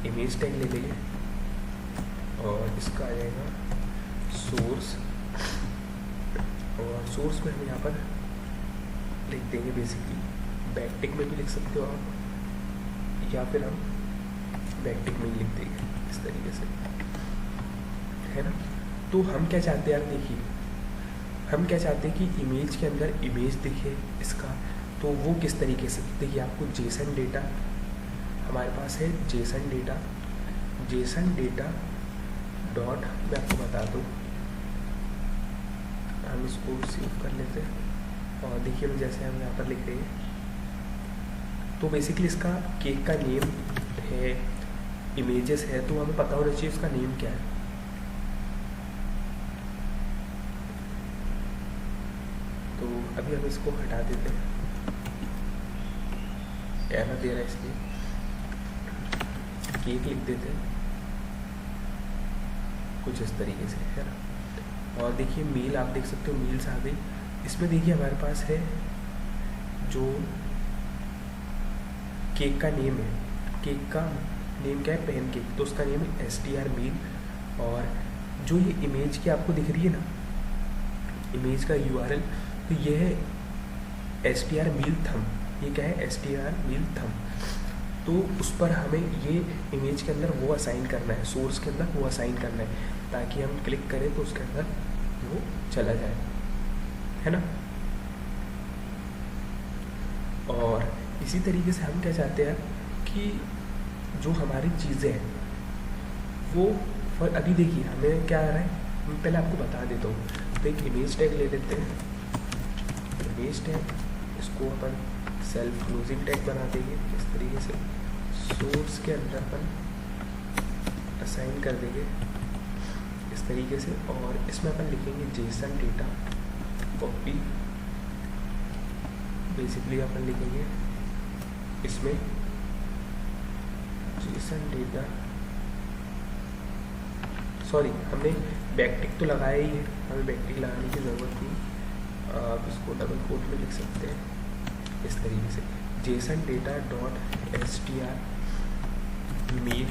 इमेज टैग ले लेंगे और इसका आ जाएगा सोर्स। और सोर्स में हम यहाँ पर लिख देंगे बेसिकली, बैकटिक में भी लिख सकते हो आप, या फिर हम बैकटिक में ही लिख देंगे इस तरीके से, है ना। तो हम क्या चाहते हैं यार, देखिए, हम क्या चाहते हैं कि इमेज के अंदर इमेज दिखे इसका। तो वो किस तरीके से, देखिए, आपको जेसन डेटा हमारे पास है, जेसन डेटा डॉट, मैं आपको बता दूँ, हम इसको सेव कर लेते हैं। और देखिए जैसे हम यहाँ पर लिख रहे हैं, तो बेसिकली इसका केक का नेम है, इमेजेस है, तो हमें पता होना चाहिए इसका नेम क्या है। तो अभी हम इसको हटा देते हैं, एरर दे रहा है इसलिए केक लिख देते हैं कुछ इस तरीके से, है ना। और देखिए मेल, आप देख सकते हो मेल्स आ गई। इसमें देखिए हमारे पास है जो केक का नेम है, केक का नेम क्या है, पैन केक, तो उसका नेम है STR मेल। और जो ये इमेज की आपको दिख रही है ना, इमेज का URL, तो ये है STR मील थम। ये क्या है, STR मील थम। तो उस पर हमें ये इमेज के अंदर वो असाइन करना है, सोर्स के अंदर वो असाइन करना है, ताकि हम क्लिक करें तो उसके अंदर वो चला जाए, है ना। और इसी तरीके से हम क्या चाहते हैं कि जो हमारी चीज़ें हैं वो, अभी देखिए हमें क्या आ रहा है, मैं पहले आपको बता देता हूँ। तो एक इमेज टैग ले लेते हैं, इमेज टैग, इसको अपन सेल्फ क्लोजिंग टैग बना देंगे इस तरीके से। सोर्स के अंदर अपन असाइन कर देंगे इस तरीके से, और इसमें अपन लिखेंगे जेसन डेटा कॉपी। बेसिकली अपन लिखेंगे इसमें जेसन डेटा, सॉरी हमने बैकटिक तो लगाया ही है, हमें बैकटिक लगाने की ज़रूरत नहीं, आप इसको डबल कोट में लिख सकते हैं इस तरीके से, JSON data dot STR meal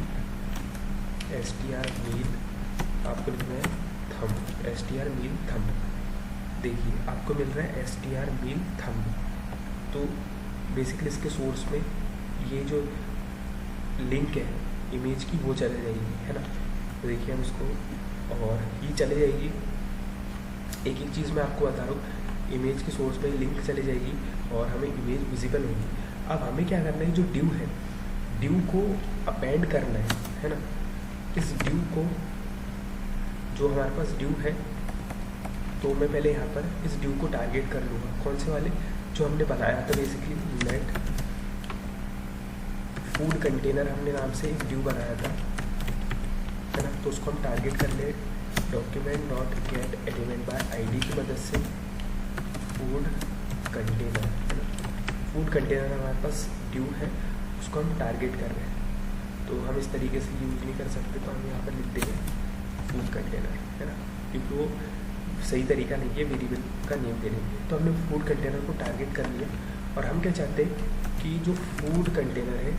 str meal आपको लिखना है थंब, str मील थंब। देखिए आपको मिल रहा है str मील थंब। तो बेसिकली इसके सोर्स में ये जो लिंक है इमेज की वो चले जाएगी, है ना। तो देखिए हम इसको, और ये चले जाएगी। एक एक चीज़ मैं आपको बता रहा हूँ, इमेज के सोर्स में लिंक चली जाएगी और हमें इमेज विजिबल होगी। अब हमें क्या करना है, जो ड्यू है, ड्यू को अपेंड करना है ना। इस ड्यू को, जो हमारे पास ड्यू है, तो मैं पहले यहाँ पर इस ड्यू को टारगेट कर लूँगा। कौन से वाले, जो हमने बनाया था बेसिकली नेट फूड कंटेनर हमने नाम से एक ड्यू बनाया था, है ना। तो उसको हम टारगेट कर ले document dot gate element by ID की मदद से फूड कंटेनर, है ना। फूड कंटेनर हमारे पास ड्यू है, उसको हम टारगेट कर रहे हैं। तो हम इस तरीके से यूज नहीं कर सकते, तो हम यहाँ पर लिख देंगे फूड कंटेनर, है ना, क्योंकि वो सही तरीका नहीं है वेरिएबल का नेम देने के। तो हमने फूड कंटेनर को टारगेट कर लिया, और हम क्या चाहते हैं कि जो फूड कंटेनर है,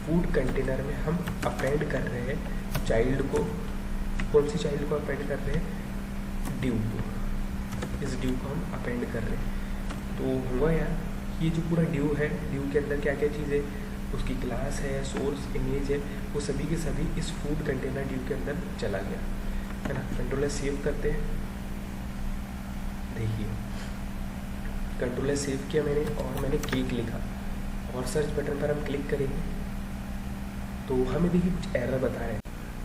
फूड कंटेनर में हम अपेंड कर रहे हैं चाइल्ड को। कौन सी चाइल्ड को अपेंड कर रहे हैं, ड्यू को। इस ड्यू को हम अपेंड कर रहे हैं। तो हुआ यार, ये जो पूरा ड्यू है, ड्यू के अंदर क्या क्या चीज़ें, उसकी क्लास है, सोर्स, इमेज है, वो सभी के सभी इस फूड कंटेनर ड्यू के अंदर चला गया, है ना। कंट्रोल सेव करते हैं। देखिए कंट्रोल सेव किया मैंने, और मैंने केक लिखा, और सर्च बटन पर हम क्लिक करेंगे तो हमें देखिए कुछ एरर बता रहे हैं।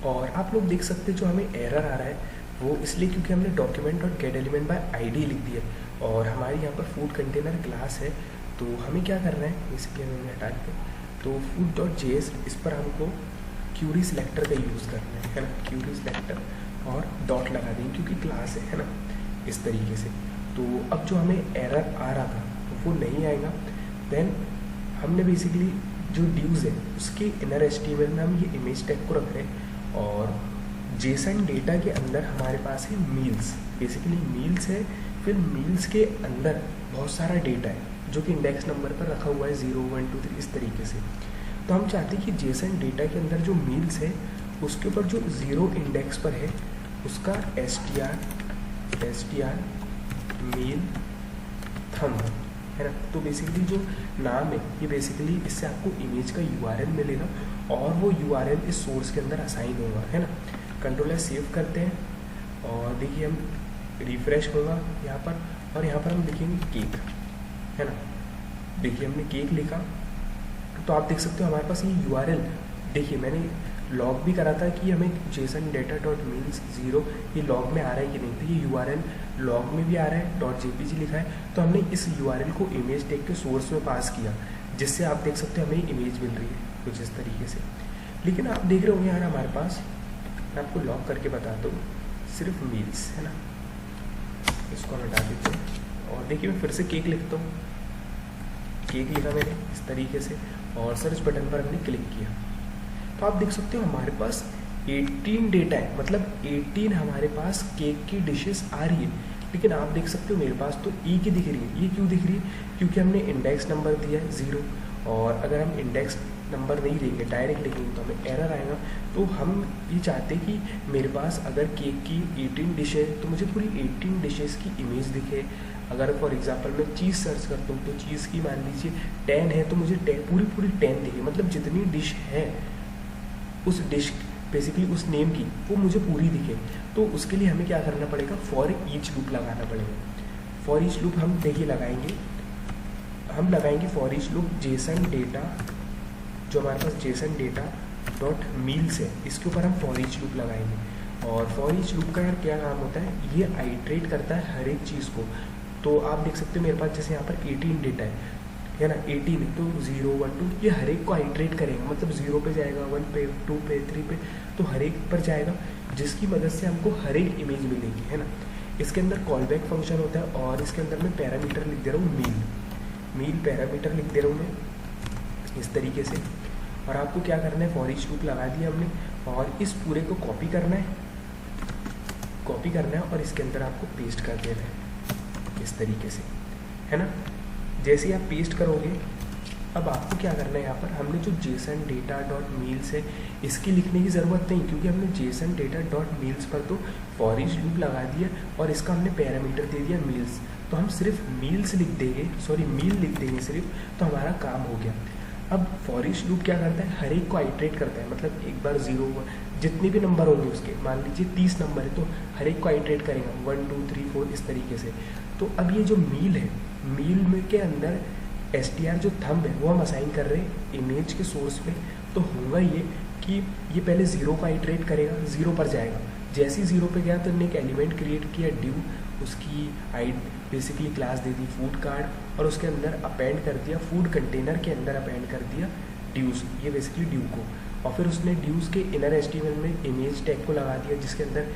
और आप लोग देख सकते हैं जो हमें एरर आ रहा है वो इसलिए क्योंकि हमने डॉक्यूमेंट और गेट एलिमेंट बाय आईडी लिख दिया, और हमारे यहाँ पर फूड कंटेनर क्लास है। तो हमें क्या करना है, बेसिकली हमें हटा के, तो फूड डॉट जेएस, इस पर हमको क्यूरी सिलेक्टर का यूज़ करना है ना। क्यूरी सिलेक्टर और डॉट लगा देंगे क्योंकि क्लास है ना, इस तरीके से। तो अब जो हमें एरर आ रहा था वो नहीं आएगा। देन हमने बेसिकली जो ड्यूज़ है उसके इनर एचटीएमएल में हम ये इमेज टैग को रख रहे हैं, और जेसन डेटा के अंदर हमारे पास है मील्स। बेसिकली मील्स है, फिर मील्स के अंदर बहुत सारा डेटा है जो कि इंडेक्स नंबर पर रखा हुआ है 0 1 2 3 इस तरीके से। तो हम चाहते हैं कि जेसन डेटा के अंदर जो मील्स है उसके ऊपर जो 0 इंडेक्स पर है उसका str मील थंब, है ना। तो बेसिकली जो नाम है ये बेसिकली इससे आपको इमेज का URL मिलेगा, और वो URL इस सोर्स के अंदर असाइन होगा, है ना। कंट्रोल सेव करते हैं, और देखिए हम रिफ्रेश होगा यहाँ पर, और यहाँ पर हम लिखेंगे केक, है ना। देखिए हमने केक लिखा, तो आप देख सकते हो हमारे पास ये URL, देखिए मैंने लॉग भी करा था कि हमें जेसन डेटा डॉट मीन्स 0 ये लॉग में आ रहा है कि नहीं। तो ये URL लॉग में भी आ रहा है, .jpg लिखा है। तो हमने इस URL को इमेज टैग के सोर्स में पास किया, जिससे आप देख सकते हो हमें इमेज मिल रही है कुछ इस तरीके से। लेकिन आप देख रहे होंगे यार हमारे पास, मैं आपको लॉक करके बताता हूँ, सिर्फ मील्स, है ना। इसको हम हटा देते हैं, और देखिए मैं फिर से केक लिखता हूँ। केक लिखा मैंने इस तरीके से, और सर्च बटन पर हमने क्लिक किया, तो आप देख सकते हो हमारे पास 18 डेटा है, मतलब 18 हमारे पास केक की डिशेस आ रही है। लेकिन आप देख सकते हो मेरे पास तो ई की दिख रही है। ये क्यों दिख रही है, क्योंकि हमने इंडेक्स नंबर दिया है 0, और अगर हम इंडेक्स नंबर नहीं देंगे, डायरेक्ट लिखेंगे, तो हमें एरर आएगा। तो हम ये चाहते हैं कि मेरे पास अगर केक की 18 डिश है तो मुझे पूरी 18 डिशेस की इमेज दिखे। अगर फॉर एग्जांपल मैं चीज़ सर्च करता हूँ तो चीज़ की मान लीजिए 10 है, तो मुझे पूरी 10 दिखे, मतलब जितनी डिश है उस डिश बेसिकली उस नेम की वो मुझे पूरी दिखे। तो उसके लिए हमें क्या करना पड़ेगा, फॉर ईच लूप लगाना पड़ेगा। फॉर ईच लूप हम देखिए लगाएंगे for each loop Jason data, जो हमारे पास जेसन डेटा डॉट मील्स है, इसके ऊपर हम फॉर ईच लूप लगाएंगे। और फॉर ईच लूप का यार क्या काम होता है, ये आइट्रेट करता है हर एक चीज़ को। तो आप देख सकते हो मेरे पास जैसे यहाँ पर 18 डेटा है ना, 18 है, तो 0 1 2 ये हर एक को आइट्रेट करेगा, मतलब 0 पे जाएगा, 1 पे, 2 पे, 3 पे, तो हर एक पर जाएगा, जिसकी मदद से हमको हर एक इमेज मिलेगी, है ना। इसके अंदर कॉलबैक फंक्शन होता है, और इसके अंदर मैं पैरामीटर लिख दे रहा हूँ मील पैरामीटर लिख दे रहा हूँ मैं इस तरीके से। और आपको क्या करना है, फॉर ईच लूप लगा दिया हमने, और इस पूरे को कॉपी करना है और इसके अंदर आपको पेस्ट कर देना है इस तरीके से, है ना। जैसे ही आप पेस्ट करोगे, अब आपको क्या करना है, यहाँ पर हमने जो जेसन डेटा डॉट मील्स है इसकी लिखने की ज़रूरत नहीं, क्योंकि हमने जेसन डेटा डॉट मील्स पर तो फॉर ईच लूप लगा दिया और इसका हमने पैरामीटर दे दिया मील्स। तो हम सिर्फ मील्स लिख देंगे, सॉरी मील लिख देंगे सिर्फ, तो हमारा काम हो गया। अब फॉर ईच लूप क्या करता है, हर एक को आइटरेट करता है, मतलब एक बार 0 जितने भी नंबर होंगे उसके, मान लीजिए 30 नंबर है तो हर एक को आइटरेट करेगा 1 2 3 4 इस तरीके से। तो अब ये जो मील है, मील में के अंदर str जो थंब है वो हम असाइन कर रहे हैं इमेज के सोर्स पे। तो होगा ये कि ये पहले 0 का आइटरेट करेगा, 0 पर जाएगा, जैसे ही 0 पे गया तो हमने एक एलिमेंट क्रिएट किया ड्यू, उसकी बेसिकली क्लास दे दी फूड कार्ड और उसके अंदर अपेंड कर दिया, फूड कंटेनर के अंदर अपेंड कर दिया ड्यूज, ये बेसिकली ड्यू को। और फिर उसने ड्यूज के इनर HTML में इमेज टैग को लगा दिया जिसके अंदर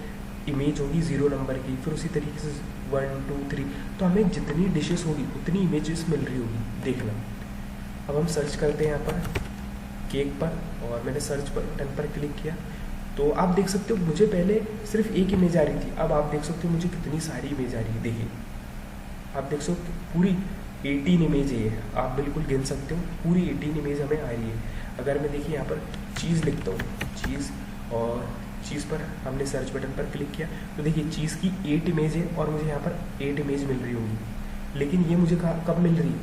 इमेज होगी 0 नंबर की, फिर उसी तरीके से 1 2 3, तो हमें जितनी डिशेस होगी उतनी इमेजेस मिल रही होगी, देखना। अब हम सर्च करते हैं यहाँ पर केक पर और मैंने सर्च बटन पर क्लिक किया तो आप देख सकते हो मुझे पहले सिर्फ एक इमेज आ रही थी, अब आप देख सकते हो मुझे कितनी सारी इमेज आ रही है। देखिए आप देख सकते हो पूरी 18 इमेज है, आप बिल्कुल गिन सकते हो, पूरी 18 इमेज हमें आ रही है। अगर मैं देखिए यहाँ पर चीज़ लिखता हूँ, चीज़, और चीज़ पर हमने सर्च बटन पर क्लिक किया तो देखिए चीज़ की 8 इमेज है और मुझे यहाँ पर 8 इमेज मिल रही होगी। लेकिन ये मुझे कब मिल रही है,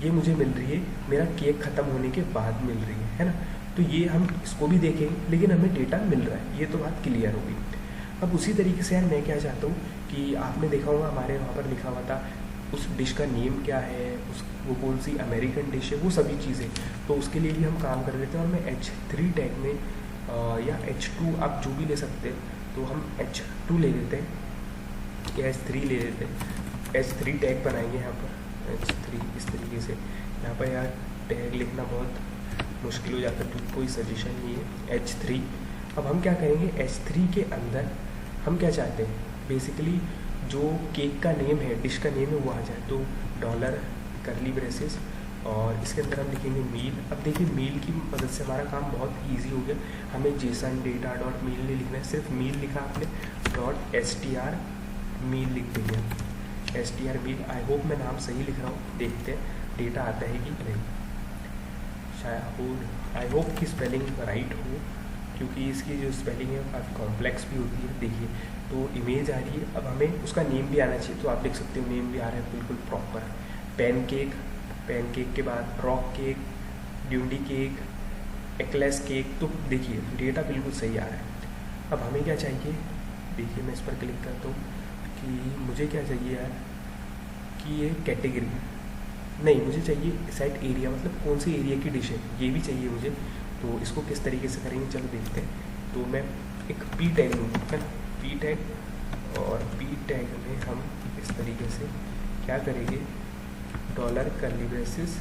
ये मुझे मिल रही है मेरा केक ख़त्म होने के बाद मिल रही है ना। तो ये हम इसको भी देखेंगे लेकिन हमें डेटा मिल रहा है, ये तो बात क्लियर होगी। अब उसी तरीके से यार मैं क्या चाहता हूँ कि आपने देखा होगा हमारे वहाँ पर लिखा हुआ था उस डिश का नेम क्या है, वो कौन सी अमेरिकन डिश है, वो सभी चीज़ें। तो उसके लिए भी हम काम कर लेते हैं और मैं H3 टैग में या H2 आप जो भी ले सकते हैं, तो हम H2 ले लेते हैं या H3 ले लेते हैं। H3 टैग बनाएंगे यहाँ पर, H3 इस तरीके से। यहाँ पर यार टैग लिखना बहुत मुश्किल हो जाता है तो कोई सजेशन नहीं है, H3। अब हम क्या करेंगे, H3 के अंदर हम क्या चाहते हैं, बेसिकली जो केक का नेम है, डिश का नेम है वो आ जाए, तो डॉलर करली ब्रेसेस और इसके अंदर हम लिखेंगे मील। अब देखिए मील की मदद से हमारा काम बहुत इजी हो गया, हमें जेसन डेटा डॉट मील नहीं लिखना है, सिर्फ मील लिखा आपने, डॉट str मील लिख देंगे, str मील। आई होप मैं नाम सही लिख रहा हूँ, देखते हैं डेटा आता है कि नहीं, शायद आई होप कि स्पेलिंग राइट हो, क्योंकि इसकी जो स्पेलिंग है काफ़ी कॉम्प्लेक्स भी होती है। देखिए तो इमेज आ रही है, अब हमें उसका नेम भी आना चाहिए, तो आप देख सकते हो नेम भी आ रहा है बिल्कुल प्रॉपर, पैनकेक, पैनकेक के बाद रॉक केक, ड्यूडी केक, एक्लेस केक। तो देखिए डेटा बिल्कुल सही आ रहा है। अब हमें क्या चाहिए, देखिए मैं इस पर क्लिक करता हूँ कि मुझे क्या चाहिए यार, कि ये कैटेगरी नहीं, मुझे चाहिए साइट एरिया, मतलब कौन सी एरिया की डिश है ये भी चाहिए मुझे। तो इसको किस तरीके से करेंगे चलो देखते हैं। तो मैं एक P टैग लूँगा, है ना, P टैग, और P टैग में हम इस तरीके से क्या करेंगे, डॉलर करली ब्रेसेस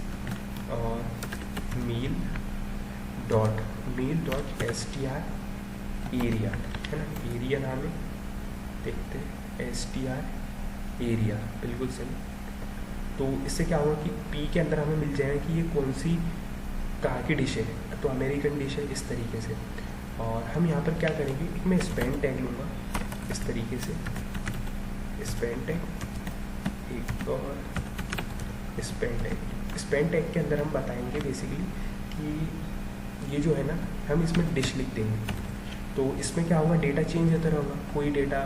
और मील डॉट str एरिया, है ना, एरिया नाम है, देखते हैं str एरिया, बिल्कुल सही। तो इससे क्या होगा कि P के अंदर हमें मिल जाएगा कि ये कौन सी कहाँ की डिश है, तो अमेरिकन डिश है इस तरीके से। और हम यहाँ पर क्या करेंगे, एक मैं स्पेन टैग लूँगा इस तरीके से, स्पेन टैग, एक और स्पेन टैग के अंदर हम बताएंगे बेसिकली कि ये जो है ना, हम इसमें डिश लिख देंगे। तो इसमें क्या होगा, डेटा चेंज होता रहेगा, कोई डेटा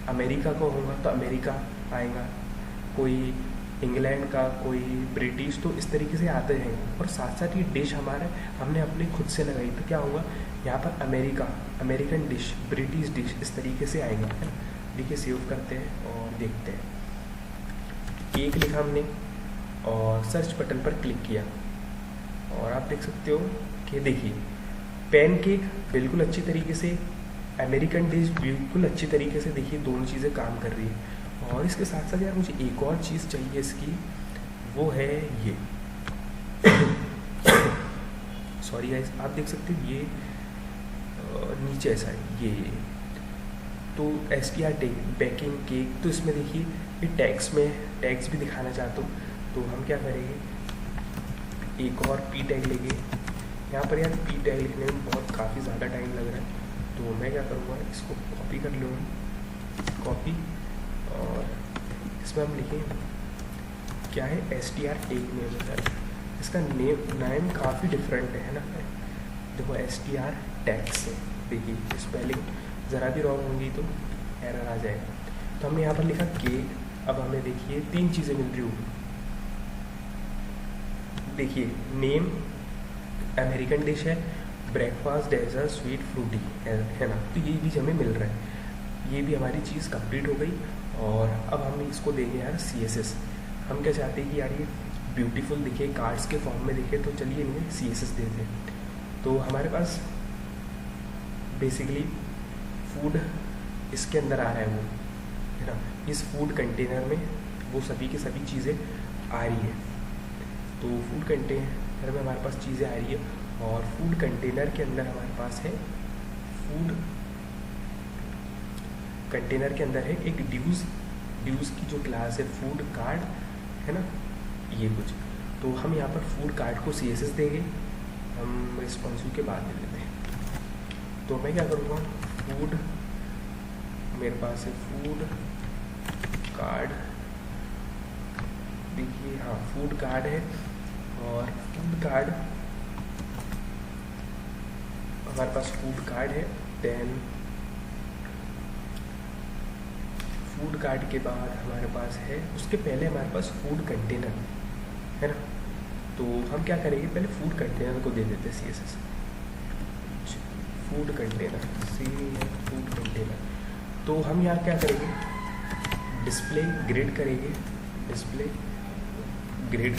अमेरिका का होगा तो अमेरिका आएगा, कोई इंग्लैंड का, कोई ब्रिटिश, तो इस तरीके से आते रहेंगे। और साथ साथ ये डिश हमारा हमने अपने खुद से लगाई, तो क्या होगा यहाँ पर America, American dish, British dish, इस तरीके से आएगा, है ना। देखिए सेव करते हैं और देखते हैं, केक लिखा हमने और सर्च बटन पर क्लिक किया और आप देख सकते हो कि देखिए पैनकेक बिल्कुल अच्छी तरीके से, अमेरिकन डिश बिल्कुल अच्छी तरीके से, देखिए दोनों चीज़ें काम कर रही है। और इसके साथ साथ यार मुझे एक और चीज़ चाहिए इसकी, वो है ये सॉरी गाइस, आप देख सकते हो ये नीचे ऐसा है ये तो str टैग बेकिंग केक। तो इसमें देखिए ये टैग्स में टैग्स भी दिखाना चाहता हूँ, तो हम क्या करेंगे, एक और P टैग लेंगे। यहाँ पर यार P टैग लिखने में बहुत काफ़ी ज़्यादा टाइम लग रहा है, तो मैं क्या करूँगा, इसको कॉपी कर लूँगा, कॉपी, और इसमें हम लिखें क्या है, str टैग नेम है, इसका नेम काफ़ी डिफरेंट है ना। देखो STR टैक्स है, देखिए स्पेलिंग ज़रा भी रॉन्ग होंगी तो एरर आ जाएगा। तो हमने यहाँ पर लिखा केक। अब हमें देखिए 3 चीज़ें मिल रही होगी। देखिए नेम अमेरिकन डिश है, ब्रेकफास्ट डेजर्ट स्वीट फ्रूटी है ना, तो ये भी हमें मिल रहा है। ये भी हमारी चीज़ कंप्लीट हो गई। और अब हम इसको देंगे यार CSS। हम क्या चाहते हैं कि यार ये ब्यूटीफुल दिखे, कार्ड्स के फॉर्म में दिखे, तो चलिए इन्हें CSS देते हैं। तो हमारे पास बेसिकली फूड इसके अंदर आ रहा है वो, है ना। इस फूड कंटेनर में वो सभी की सभी चीज़ें आ रही है। तो फूड कंटेनर में हमारे पास चीज़ें आ रही है, और फूड कंटेनर के अंदर हमारे पास है फूड कंटेनर के अंदर है एक ड्यूज़ की जो क्लास है फूड कार्ड, है ना, ये कुछ। तो हम यहाँ पर फूड कार्ड को CSS देंगे, हम रिस्पॉन्सिव के बाद दे देते हैं। तो मैं क्या करूँगा, फूड मेरे पास है फूड कार्ड, देखिए हाँ फूड कार्ड है, और फूड कार्ड हमारे पास फूड कार्ड है। देन फूड कार्ड के बाद हमारे पास है, उसके पहले हमारे पास फूड कंटेनर है ना। तो हम क्या करेंगे, पहले फूड कंटेनर को दे देते हैं CSS। Food container food container. तो हम यहाँ क्या करेंगे, डिस्प्ले ग्रिड करेंगे, डिस्प्ले ग्रिड,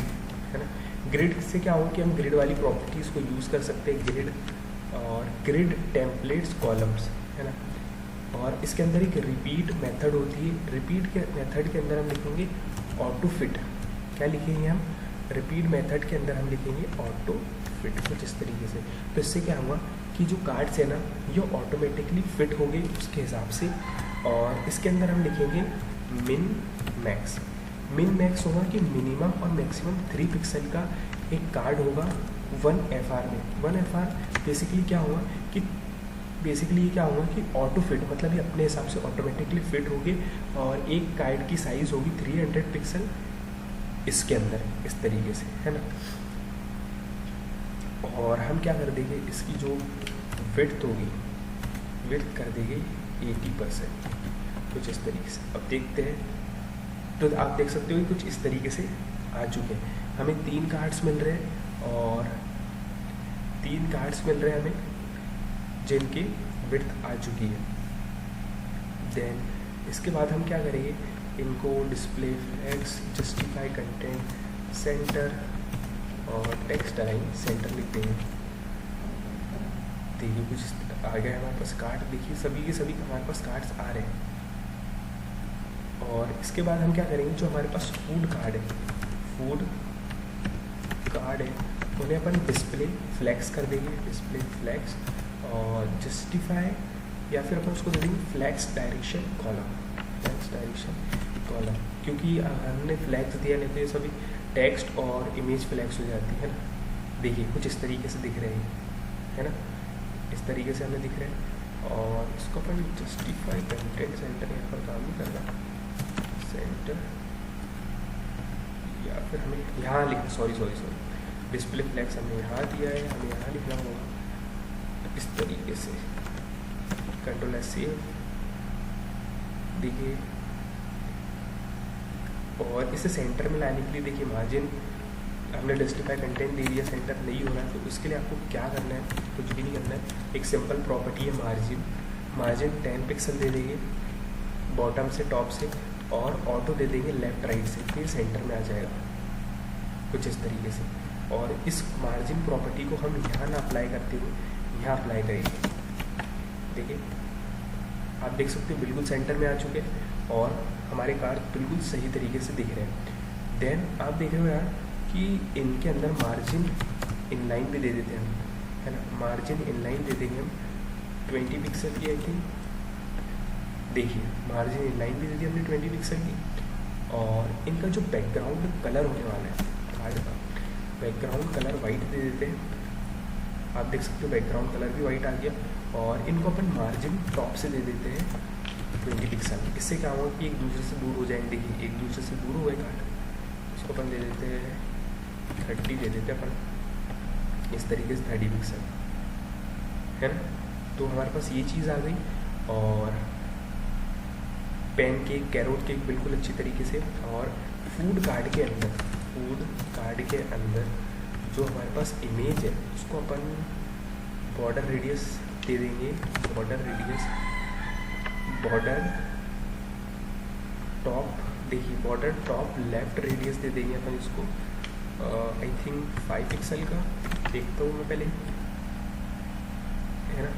है ना। ग्रिड से क्या होगा कि हम ग्रिड वाली प्रॉपर्टीज़ को यूज़ कर सकते हैं, ग्रिड और ग्रिड टेम्पलेट्स कॉलम्स, है ना। और इसके अंदर एक रिपीट मेथड होती है। रिपीट के मेथड के अंदर हम लिखेंगे ऑटो फिट। क्या लिखेंगे हम, रिपीट मेथड के अंदर हम लिखेंगे ऑटो फिट, कुछ इस तरीके से। तो इससे क्या हुआ कि जो कार्ड्स है ना ये ऑटोमेटिकली फिट हो गए उसके हिसाब से। और इसके अंदर हम लिखेंगे मिन मैक्स। मिन मैक्स होगा कि मिनिमम और मैक्सिमम 3 पिक्सल का एक कार्ड होगा 1FR में। 1FR बेसिकली क्या हुआ कि ऑटो फिट, मतलब ये अपने हिसाब से ऑटोमेटिकली फिट होगी, और एक कार्ड की साइज़ होगी 300 पिक्सल इसके अंदर, इस तरीके से, है ना। और हम क्या कर देंगे, इसकी जो विड्थ होगी, विड्थ कर देंगे 80%, कुछ इस तरीके से। अब देखते हैं, तो आप देख सकते हो कि कुछ इस तरीके से आ चुके हैं। हमें 3 कार्ड्स मिल रहे हैं, और 3 कार्ड्स मिल रहे हैं हमें जिनकी विड्थ आ चुकी है। देन इसके बाद हम क्या करेंगे, इनको display flags, justify content, centre और टेक्स्ट अलाइन सेंटर लिखते हैं। देखिए कुछ आ गया हमारे पास कार्ड, देखिए सभी के सभी हमारे पास कार्ड्स आ रहे हैं। और इसके बाद हम क्या करेंगे, जो हमारे पास फूड कार्ड है उन्हें अपन डिस्प्ले फ्लैग्स कर देंगे, डिस्प्ले फ्लैग्स, और जस्टिफाई या फिर अपन उसको दे देंगे फ्लैग्स डायरेक्शन कॉलम, क्योंकि हमने फ्लैग्स दिया नहीं तो ये सभी टेक्स्ट और इमेज फ्लैग्स हो जाती है ना। देखिए कुछ इस तरीके से दिख रहे हैं, है ना, इस तरीके से हमें दिख रहे हैं। और इसको अपन जस्टिफाई कंटेंट सेंटर यहाँ पर काम नहीं करना, सेंटर या फिर हमें यहाँ लिखना, सॉरी डिस्प्ले फ्लैग्स हमने यहाँ दिया है, हमें यहाँ लिखना होगा इस तरीके से। Ctrl+C देखिए, और इसे सेंटर में लाने के लिए देखिए मार्जिन हमने जस्टिफाई कंटेंट दे दिया, सेंटर नहीं हो रहा है, तो उसके लिए आपको क्या करना है, कुछ भी नहीं करना है। एक सिंपल प्रॉपर्टी है मार्जिन 10 पिक्सल दे देंगे बॉटम से टॉप से, और ऑटो दे देंगे लेफ्ट राइट से, फिर सेंटर में आ जाएगा कुछ इस तरीके से। और इस मार्जिन प्रॉपर्टी को हम यहाँ ना अप्लाई करते हुए यहाँ अप्लाई करेंगे। देखिए आप देख सकते हो बिल्कुल सेंटर में आ चुके हैं, और हमारे कार्ड बिल्कुल सही तरीके से दिख रहे हैं। देन आप देख रहे हो यार कि इनके अंदर मार्जिन इनलाइन भी दे देते हैं हम, है ना। मार्जिन इनलाइन दे देंगे हम 20 पिक्सल की, आई थिंक। देखिए मार्जिन इनलाइन भी दे दी हमने 20 पिक्सल की। और इनका जो बैकग्राउंड कलर होने वाला है कार्ड का, बैकग्राउंड कलर वाइट दे देते हैं। आप देख सकते हो बैकग्राउंड कलर भी वाइट आ गया। और इनको अपन मार्जिन टॉप से दे देते हैं 20 पिक्सल। इससे क्या होगा कि एक दूसरे से दूर हो जाएंगे। देखिए एक दूसरे से दूर हो गए कार्ड, इसको अपन दे देते हैं 30 दे देते अपन, इस तरीके से 30 पिक्सल है ना। तो हमारे पास ये चीज़ आ गई। और पैन केक, कैरोट केक बिल्कुल अच्छी तरीके से। और फूड कार्ड के अंदर जो हमारे पास इमेज है उसको अपन बॉर्डर रेडियस दे देंगे, बॉर्डर टॉप, देखिए बॉर्डर टॉप लेफ्ट रेडियस दे देंगे अपन इसको, आई थिंक 5 पिक्सल का, देखता हूँ मैं पहले, है ना।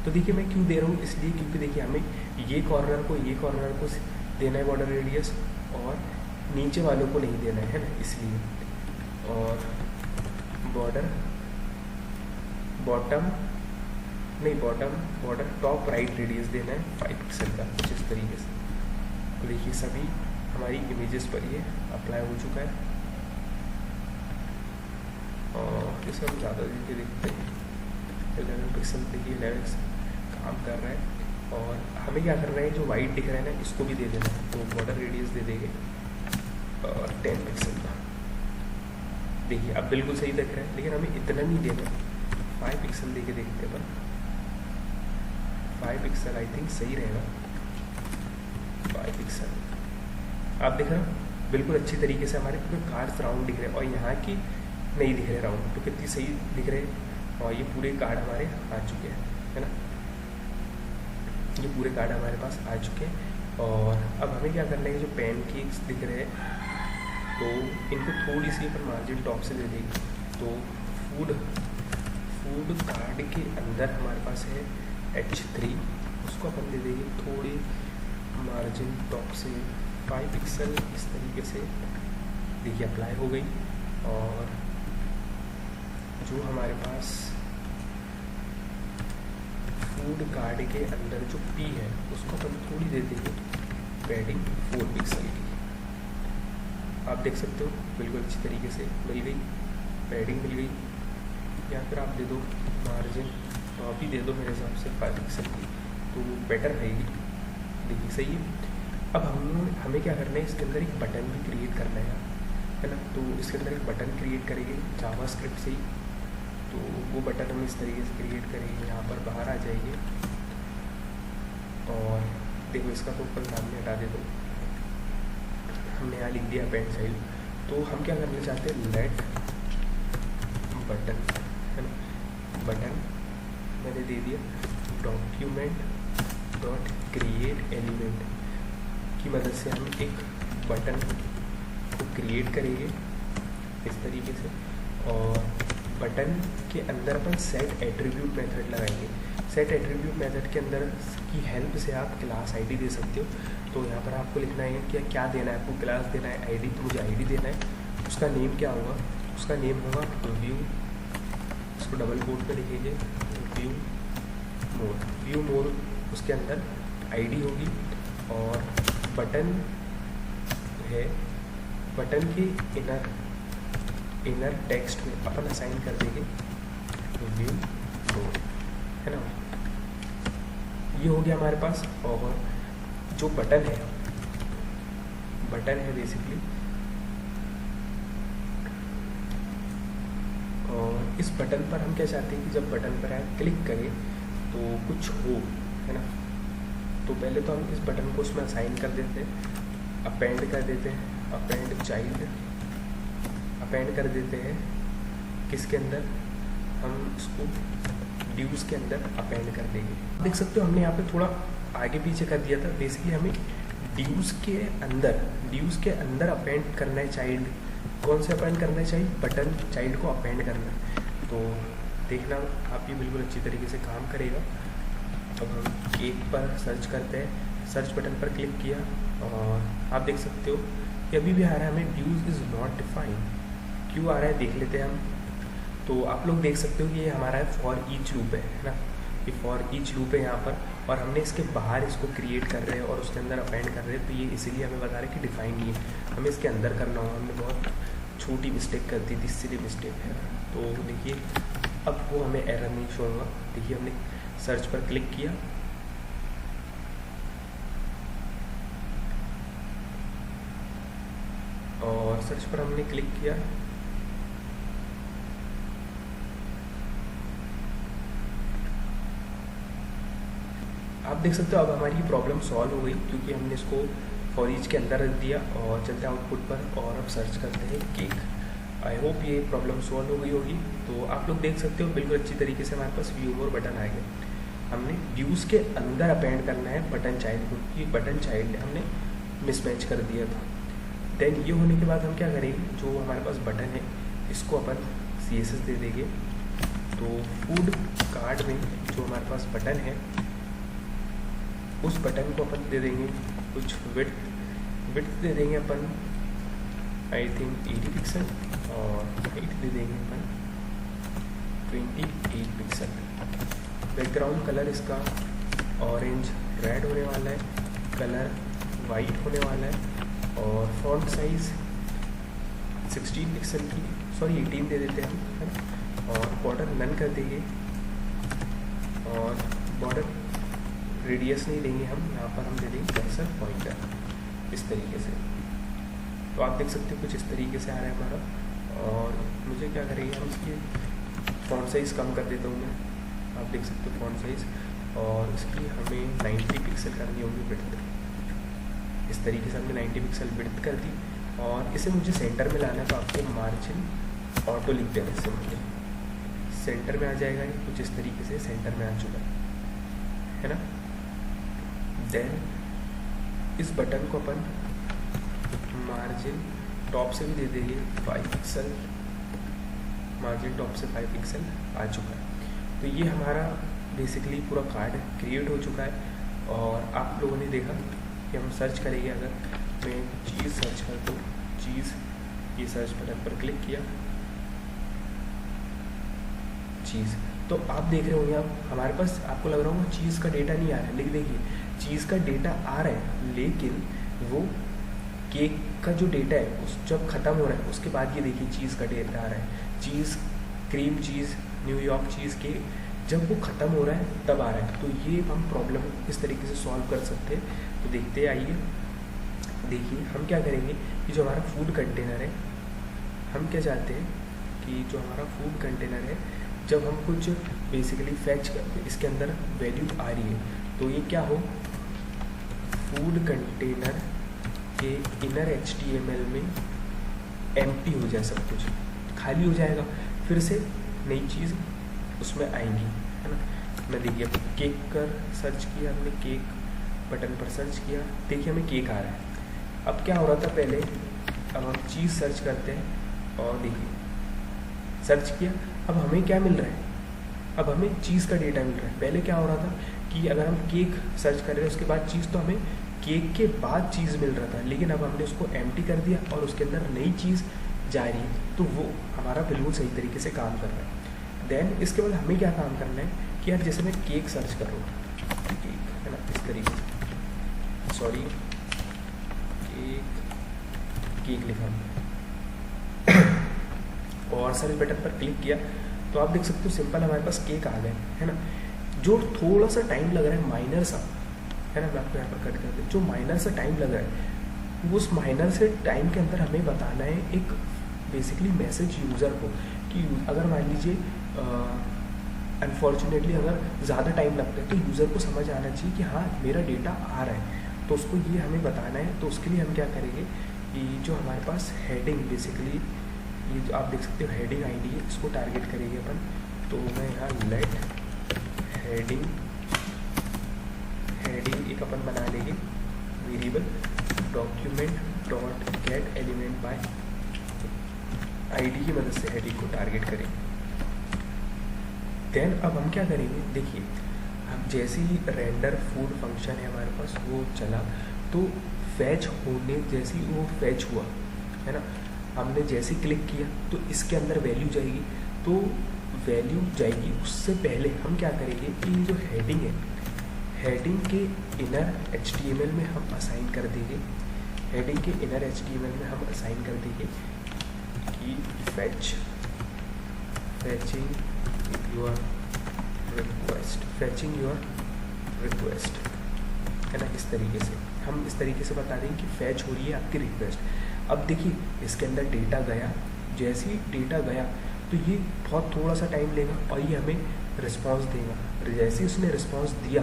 तो देखिए मैं क्यों दे रहा हूँ, इसलिए क्योंकि देखिए हमें ये कॉर्नर को देना है बॉर्डर रेडियस, और नीचे वालों को नहीं देना है ना, इसलिए। और border border top right radius देना है 5 पिक्सल का, कुछ इस तरीके से। तो देखिए सभी हमारी इमेजेस पर ये अप्लाई हो चुका है। और इसे हम ज़्यादा देके देखते हैं, 11 पिक्सल, देखिए 11 काम कर रहा है। और हमें क्या करना है, जो वाइट दिख रहा है ना इसको भी दे देना है, तो बॉर्डर रेडियस दे देंगे 10 पिक्सल का। देखिए अब बिल्कुल सही दिख रहा है, लेकिन हमें इतना नहीं देना, 5 पिक्सल दे के देखते हैं। 5 पिक्सल आई थिंक सही रहेगा, 5 पिक्सल। आप देख रहे हो बिल्कुल अच्छी तरीके से हमारे पूरे कार्ड्स राउंड दिख रहे हैं, और यहाँ की नहीं दिख रहे राउंड, तो कितनी सही दिख रहे हैं। और ये पूरे कार्ड हमारे आ चुके हैं, है ना, ये पूरे कार्ड हमारे पास आ चुके हैं। और अब हमें क्या करना है, जो पैन केक्स दिख रहे हैं तो इनको थोड़ी सी अपन मार्जिन टॉप से दे देंगे। तो फूड कार्ड के अंदर हमारे पास है H3, उसको अपन दे देंगे थोड़ी मार्जिन टॉप से 5 पिक्सल, इस तरीके से। देखिए अप्लाई हो गई। और जो हमारे पास फूड कार्ड के अंदर जो P है उसको अपन थोड़ी दे देंगे पैडिंग 4 पिक्सल की। आप देख सकते हो बिल्कुल अच्छी तरीके से मिल गई, पैडिंग मिल गई। या फिर आप दे दो मार्जिन, तो आप ही दे दो मेरे हिसाब से 5 पिक्सल की, तो बेटर रहेगी। देखिए सही है। अब हमें क्या करना है, इसके अंदर एक बटन भी क्रिएट करना है ना। तो इसके अंदर एक बटन क्रिएट करेंगे जावास्क्रिप्ट से ही। तो वो बटन हम इस तरीके से क्रिएट करेंगे, यहाँ पर बाहर आ जाएंगे। और देखो इसका तो ऊपर सामने हटा दे दो, हमने यहाँ लिख दिया पैंट साइड। तो हम क्या करना चाहते हैं, लेट बटन, है ना, बटन मैंने दे दिया डॉक्यूमेंट डॉट क्रिएट एलिमेंट की मदद से हम एक बटन को क्रिएट करेंगे इस तरीके से। और बटन के अंदर अपन सेट एट्रीब्यूट मेथड लगाएंगे। सेट एट्रीब्यूट मेथड के अंदर की हेल्प से आप क्लास आईडी दे सकते हो। तो यहाँ पर आपको लिखना है कि क्या देना है आपको, क्लास देना है आईडी, तो मुझे आईडी देना है। उसका नेम क्या होगा, उसका नेम होगा व्यू, इसको डबल कोट पे लिखेंगे व्यू मोड, उसके अंदर आईडी होगी। और बटन है, बटन के इनर टेक्स्ट में अपन असाइन कर देंगे व्यू मोड, है ना। ये हो गया हमारे पास। और जो बटन है बेसिकली, और इस बटन पर हम क्या चाहते हैं कि जब बटन पर आप क्लिक करें तो कुछ हो, है ना। तो पहले तो हम इस बटन को उसमें असाइन कर देते हैं, अपेंड कर देते हैं, अपेंड चाइल्ड अपेंड कर देते हैं। किसके अंदर, हम इसको ड्यूज के अंदर अपेंड कर देंगे। देख सकते हो हमने यहाँ पे थोड़ा आगे पीछे कर दिया था। बेसिकली हमें ड्यूज के अंदर अपेंड करना है चाइल्ड। कौन से अपेंड करना है चाइल्ड, बटन चाइल्ड को अपेंड करना है। तो देखना आप ये बिल्कुल अच्छी तरीके से काम करेगा। अब हम केक पर सर्च करते हैं, सर्च बटन पर क्लिक किया और आप देख सकते हो कि अभी भी आ रहा है हमें ड्यूज इज़ नॉट डिफाइंड। क्यों आ रहा है देख लेते हैं हम। तो आप लोग देख सकते हो कि ये हमारा फॉर ईच लूप है ना, ये फॉर ईच लूप है यहाँ पर, और हमने इसके बाहर इसको क्रिएट कर रहे हैं और उसके अंदर अपेंड कर रहे हैं। तो ये इसीलिए हमें बता रहे हैं कि डिफाइन नहीं है, हमें इसके अंदर करना होगा। हमने बहुत छोटी मिस्टेक कर दी थी, इसलिए मिस्टेक है। तो देखिए अब वो हमें एरर नहीं शो होगा। देखिए हमने सर्च पर क्लिक किया और सर्च पर हमने क्लिक किया देख सकते हो अब हमारी प्रॉब्लम सॉल्व हो गई, क्योंकि हमने इसको फॉर ईच के अंदर रख दिया और चलते हैं आउटपुट पर और अब सर्च करते हैं केक। आई होप ये प्रॉब्लम सॉल्व हो गई होगी। तो आप लोग देख सकते हो बिल्कुल अच्छी तरीके से हमारे पास व्यू मोर बटन आ गया। हमने व्यूज़ के अंदर अपेंड करना है बटन चाइल्ड को, क्योंकि बटन चाइल्ड हमने मिसमैच कर दिया था। देन ये होने के बाद हम क्या करेंगे, जो हमारे पास बटन है इसको अपन CSS दे देंगे। तो फूड कार्ड में जो हमारे पास बटन है उस बटन को अपन दे देंगे कुछ विड्थ दे देंगे अपन आई थिंक 80 पिक्सल और हाइट दे देंगे अपन 28 पिक्सल। बैकग्राउंड कलर इसका ऑरेंज रेड होने वाला है, कलर वाइट होने वाला है और फॉन्ट साइज़ 16 पिक्सल की 18 दे देते हैं हम, है ना। और बॉर्डर नन कर देंगे और बॉर्डर रेडियस नहीं देंगे हम, यहाँ पर हम दे देंगे कर्सर पॉइंटर इस तरीके से। तो आप देख सकते हो कुछ इस तरीके से आ रहा है हमारा। और मुझे क्या करेंगे, हम इसकी फॉन्ट साइज़ कम कर देता हूँ मैं, आप देख सकते हो फॉन्ट साइज़, और इसकी हमें 90 पिक्सल करनी होगी विड्थ। इस तरीके से हमने 90 पिक्सल विड्थ कर दी और इसे मुझे सेंटर में लाना है। तो आपको मार्जिन ऑटो लिख देना, इससे मुझे सेंटर में आ जाएगा। ये कुछ इस तरीके से सेंटर में आ चुका है ना। देन इस बटन को अपन मार्जिन टॉप से भी दे देंगे 5 पिक्सल, मार्जिन टॉप से 5 पिक्सल आ चुका है। तो ये हमारा बेसिकली पूरा कार्ड क्रिएट हो चुका है। और आप लोगों ने देखा कि हम सर्च करेंगे, अगर मैं चीज़ सर्च कर दूँ, चीज़, ये सर्च बटन पर क्लिक किया, चीज़, तो आप देख रहे होंगे आप हमारे पास, आपको लग रहा होगा चीज़ का डेटा नहीं आ रहा है, लेकिन देखिए चीज़ का डेटा आ रहा है, लेकिन वो केक का जो डेटा है उस जब ख़त्म हो रहा है उसके बाद ये देखिए चीज़ का डेटा आ रहा है। चीज़, क्रीम चीज़, न्यूयॉर्क चीज़ के जब वो ख़त्म हो रहा है तब आ रहा है। तो ये हम प्रॉब्लम इस तरीके से सॉल्व कर सकते हैं। तो देखते आइए, देखिए हम क्या करेंगे कि जो हमारा फूड कंटेनर है, हम क्या चाहते हैं कि जो हमारा फूड कंटेनर है जब हम कुछ बेसिकली फैच करते हैं, इसके अंदर वैल्यू आ रही है, तो ये क्या हो, फूड कंटेनर के इनर HTML में एम्प्टी हो जाए, सब कुछ खाली हो जाएगा, फिर से नई चीज़ उसमें आएंगी, है ना। मैं देखिए केक कर सर्च किया हमने, केक बटन पर सर्च किया, देखिए हमें केक आ रहा है। अब क्या हो रहा था पहले, अब हम चीज़ सर्च करते हैं और देखिए सर्च किया, अब हमें क्या मिल रहा है, अब हमें चीज़ का डेटा मिल रहा है। पहले क्या हो रहा था कि अगर हम केक सर्च कर रहे हैं उसके बाद चीज़, तो हमें केक के बाद चीज़ मिल रहा था, लेकिन अब हमने उसको एम्प्टी कर दिया और उसके अंदर नई चीज़ जा रही है, तो वो हमारा बिल्कुल सही तरीके से काम कर रहा है। देन इसके बाद हमें क्या काम करना है कि यार जैसे मैं केक सर्च कर रहा हूँ, केक, है ना, इस तरीके से, सॉरी केक लिखा और सर्च बटन पर क्लिक किया, तो आप देख सकते हो सिंपल हमारे पास केक आ गए, है ना। जो थोड़ा सा टाइम लग रहा है, माइनर सा, है ना, मैं आपको यहाँ पर कट कर दूँ, जो माइनर सा टाइम लग रहा है, उस माइनर से टाइम के अंदर हमें बताना है एक बेसिकली मैसेज यूज़र को कि अगर मान लीजिए अनफॉर्चुनेटली अगर ज़्यादा टाइम लगता है तो यूज़र को समझ आना चाहिए कि हाँ मेरा डेटा आ रहा है, तो उसको ये हमें बताना है। तो उसके लिए हम क्या करेंगे कि जो हमारे पास हेडिंग, बेसिकली ये जो आप देख सकते हो हेडिंग आईडी है, इसको टारगेट करेंगे अपन। तो मैं यहाँ लेट हेडिंग एक अपन बना लेंगे variable document dot gate element by ID की मदद से हेडिंग को टारगेट करेंगे। देन अब हम क्या करेंगे, देखिए हम जैसे ही रेंडर फूड फंक्शन है हमारे पास वो चला, तो फैच होने जैसे ही वो फैच हुआ, है ना, हमने जैसे क्लिक किया तो इसके अंदर वैल्यू जाएगी, तो वैल्यू जाएगी उससे पहले हम क्या करेंगे कि जो हेडिंग है, हेडिंग के इनर HTML में हम असाइन कर देंगे, हेडिंग के इनर HTML में हम असाइन कर देंगे कि फैचिंग योर रिक्वेस्ट, है ना। इस तरीके से हम इस तरीके से बता देंगे कि फैच हो रही है आपकी रिक्वेस्ट। अब देखिए इसके अंदर डेटा गया, जैसे ही डेटा गया तो ये बहुत थोड़ा सा टाइम लेगा और ये हमें रिस्पांस देगा। जैसे ही उसने रिस्पांस दिया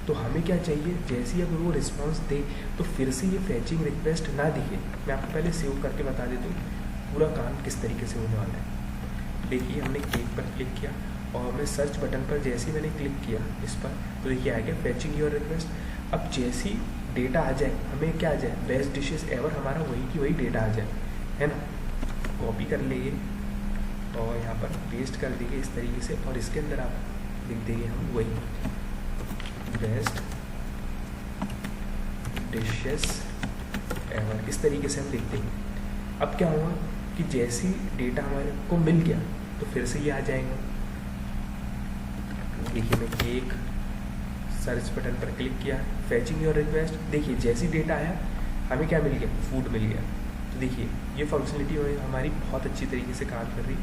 तो हमें क्या चाहिए, जैसे ही अगर वो रिस्पॉन्स दे तो फिर से ये फैचिंग रिक्वेस्ट ना दिखे। मैं आपको पहले सेव करके बता देता हूँ पूरा काम किस तरीके से होने वाला है। देखिए हमने क्लिक पर क्लिक किया और मैं सर्च बटन पर जैसे ही मैंने क्लिक किया इस पर, तो देखिए आ गया फैचिंग योर रिक्वेस्ट। अब जैसे ही डेटा आ जाए, हमें क्या आ जाए, बेस्ट डिशेस एवर, हमारा वही की वही डेटा आ जाए, है ना। कॉपी कर लेंगे और यहाँ पर पेस्ट कर देंगे इस तरीके से, और इसके अंदर आप लिख देंगे हम वही बेस्ट डिशेस एवर, इस तरीके से हम लिख देंगे। अब क्या हुआ कि जैसे ही डेटा हमारे को मिल गया तो फिर से ये आ जाएगा। देखिए मैं केक सर्च बटन पर क्लिक किया, फैचिंग योर रिक्वेस्ट, देखिए जैसे ही डेटा आया हमें क्या मिल गया, फूड मिल गया। तो देखिए ये फंक्शनलिटी हमारी बहुत अच्छी तरीके से काम कर रही।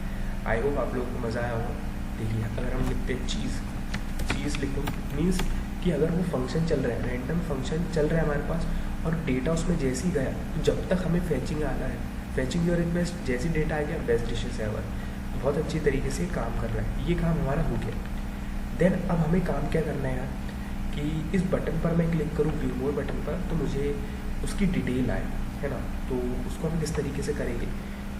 आई होप आप लोगों को मज़ा आया होगा। देखिए अगर हम लिखते हैं चीज़ लिखो, मीन्स कि अगर वो फंक्शन चल रहा है, रैंडम फंक्शन चल रहा है हमारे पास, और डेटा उसमें जैसे ही गया तो जब तक हमें फैचिंग आना है, फैचिंग योर रिक्वेस्ट, जैसे डेटा आ गया बेस्ट डिशेस एवर, बहुत अच्छी तरीके से काम कर रहा है। ये काम हमारा हो गया। देन अब हमें काम क्या करना है यार, कि इस बटन पर मैं क्लिक करूँ, व्यू मोर बटन पर, तो मुझे उसकी डिटेल आए, है ना। तो उसको हम किस तरीके से करेंगे,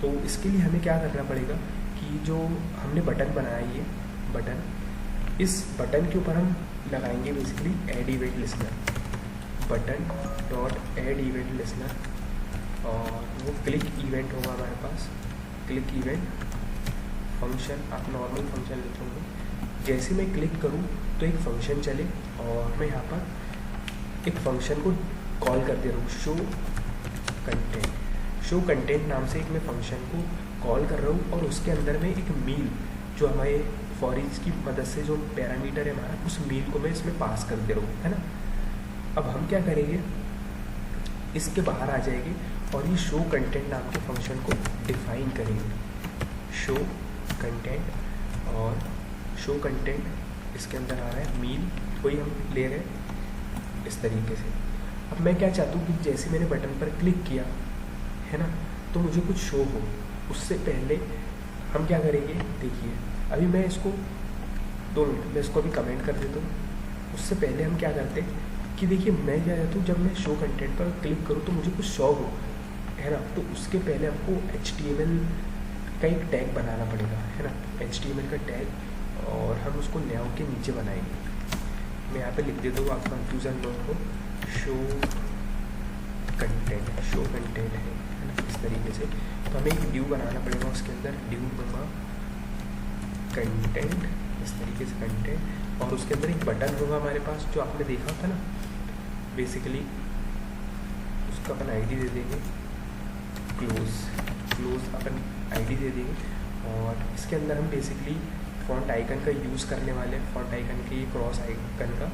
तो इसके लिए हमें क्या करना पड़ेगा कि जो हमने बटन बनाया, ये बटन, इस बटन के ऊपर हम लगाएंगे basically add event listener, button dot add event listener, और वो क्लिक इवेंट होगा हमारे पास, क्लिक इवेंट फंक्शन, आप नॉर्मल फंक्शन लिखोगे। जैसे मैं क्लिक करूँ तो एक फंक्शन चले, और मैं यहाँ पर एक फंक्शन को कॉल कर दे रहा हूँ, शो कंटेंट नाम से एक मैं फंक्शन को कॉल कर रहा हूँ, और उसके अंदर में एक मील जो हमारे फॉर ईच की मदद से जो पैरामीटर है हमारा, उस मील को मैं इसमें पास कर दे रहा हूँ, है ना। अब हम क्या करेंगे, इसके बाहर आ जाएंगे और ये शो कंटेंट नाम के फंक्शन को डिफाइन करेंगे, शो कंटेंट, और शो कंटेंट इसके अंदर आ रहा है मील, वही हम ले रहे हैं इस तरीके से। अब मैं क्या चाहता हूँ कि जैसे मैंने बटन पर क्लिक किया, है ना, तो मुझे कुछ शो हो, उससे पहले हम क्या करेंगे, देखिए अभी मैं इसको 2 मिनट, मैं इसको अभी कमेंट कर देता हूँ। उससे पहले हम क्या करते हैं कि देखिए मैं क्या चाहता हूँ, जब मैं शो कंटेंट पर क्लिक करूँ तो मुझे कुछ शो हो, है ना। तो उसके पहले आपको HTML का एक टैग बनाना पड़ेगा, है ना, HTML का टैग, और हम उसको न्याव के नीचे बनाएंगे। मैं यहाँ पे लिख देता हूँ, आप कंफ्यूजन नो हो, शो कंटेंट है ना, इस तरीके से। तो हमें एक ड्यू बनाना पड़ेगा, उसके अंदर ड्यू होगा कंटेंट, इस तरीके से कंटेंट, और उसके अंदर एक बटन होगा हमारे पास जो आपने देखा था ना, बेसिकली उसका अपन आईडी दे देंगे, क्लोज अपन आईडी दे देंगे, और इसके अंदर हम बेसिकली फॉन्ट आइकन का यूज़ करने वाले हैं, फॉन्ट आइकन के क्रॉस आइकन का।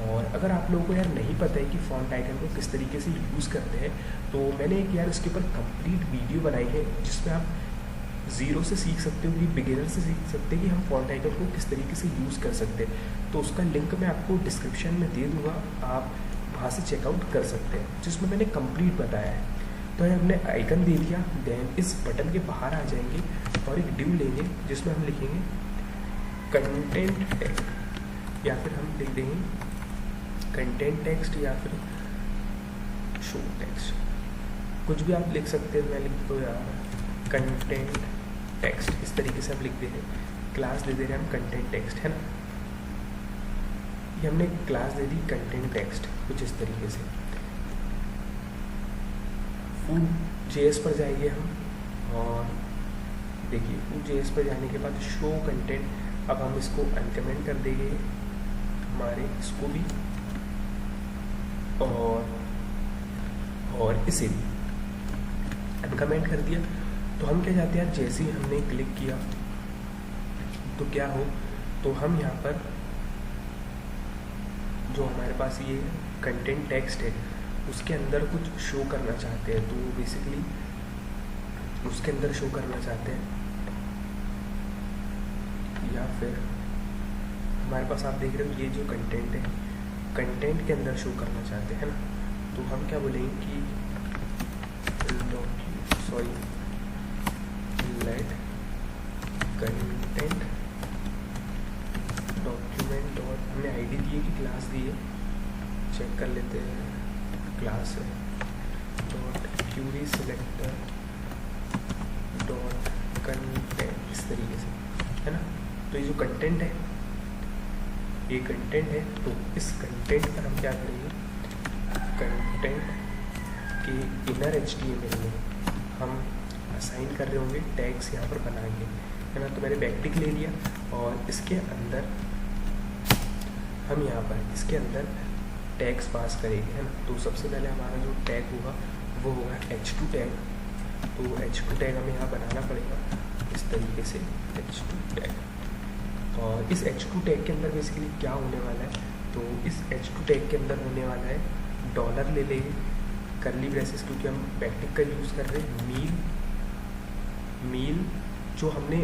और अगर आप लोगों को यार नहीं पता है कि फॉन्ट आइकन को किस तरीके से यूज़ करते हैं, तो मैंने एक यार उसके ऊपर कंप्लीट वीडियो बनाई है, जिसमें आप ज़ीरो से सीख सकते हो, कि बिगिनर से सीख सकते हैं कि हम फॉन्ट आइकन को किस तरीके से यूज़ कर सकते हैं। तो उसका लिंक मैं आपको डिस्क्रिप्शन में दे दूँगा, आप वहाँ से चेकआउट कर सकते हैं, जिसमें मैंने कंप्लीट बताया है। तो हमने आइकन दे दिया, देन इस बटन के बाहर आ जाएंगे और एक ड्यू लेंगे जिसमें हम लिखेंगे कंटेंट टैग, या फिर हम लिख देंगे कंटेंट टेक्स्ट, या फिर शो टेक्स्ट, कुछ भी आप लिख सकते हैं। मैं लिख दो यार कंटेंट टेक्स्ट, इस तरीके से हम लिख दे रहे हैं। क्लास दे दे रहे हैं हम कंटेंट टेक्स्ट, है ना, ये हमने class they the content text, कुछ इस तरीके से। फूड जेएस पर जाएंगे हम, और देखिए फूड जेएस पर जाने के बाद शो कंटेंट, अब हम इसको अनकमेंट कर देंगे हमारे इसको भी, और इसे भी अनकमेंट कर दिया। तो हम क्या चाहते हैं, जैसे ही हमने क्लिक किया तो क्या हो, तो हम यहाँ पर जो हमारे पास ये कंटेंट टेक्स्ट है उसके अंदर कुछ शो करना चाहते हैं, तो बेसिकली उसके अंदर शो करना चाहते हैं, या फिर हमारे पास आप देख रहे हो ये जो कंटेंट है, कंटेंट के अंदर शो करना चाहते हैं ना, तो हम क्या बोलेंगे कि लेट कंटेंट डॉक्यूमेंट डॉट हमने आईडी दी है कि क्लास दी है, चेक कर लेते हैं। क्लास है dot Curie selector dot content, इस तरीके से है ना। तो ये जो कंटेंट है ये कंटेंट है, तो इस कंटेंट पर हम क्या करेंगे, कंटेंट के इनर HTML में हम असाइन कर रहे होंगे टैग्स यहाँ पर बनाएंगे, है ना। तो मैंने बैकटिक ले लिया और इसके अंदर हम यहाँ पर इसके अंदर टैग्स पास करेंगे, है ना। तो सबसे पहले हमारा जो टैग होगा वो होगा H2 टैग। तो H2 टैग हमें यहाँ बनाना पड़ेगा इस तरीके से, H2 टैग। और इस H2 टैग के अंदर बेसिकली क्या होने वाला है, तो इस H2 टैग के अंदर होने वाला है डॉलर ले लेंगे, करली ब्रेसेस, क्योंकि हम बैकटिक का यूज़ कर रहे हैं। मील जो हमने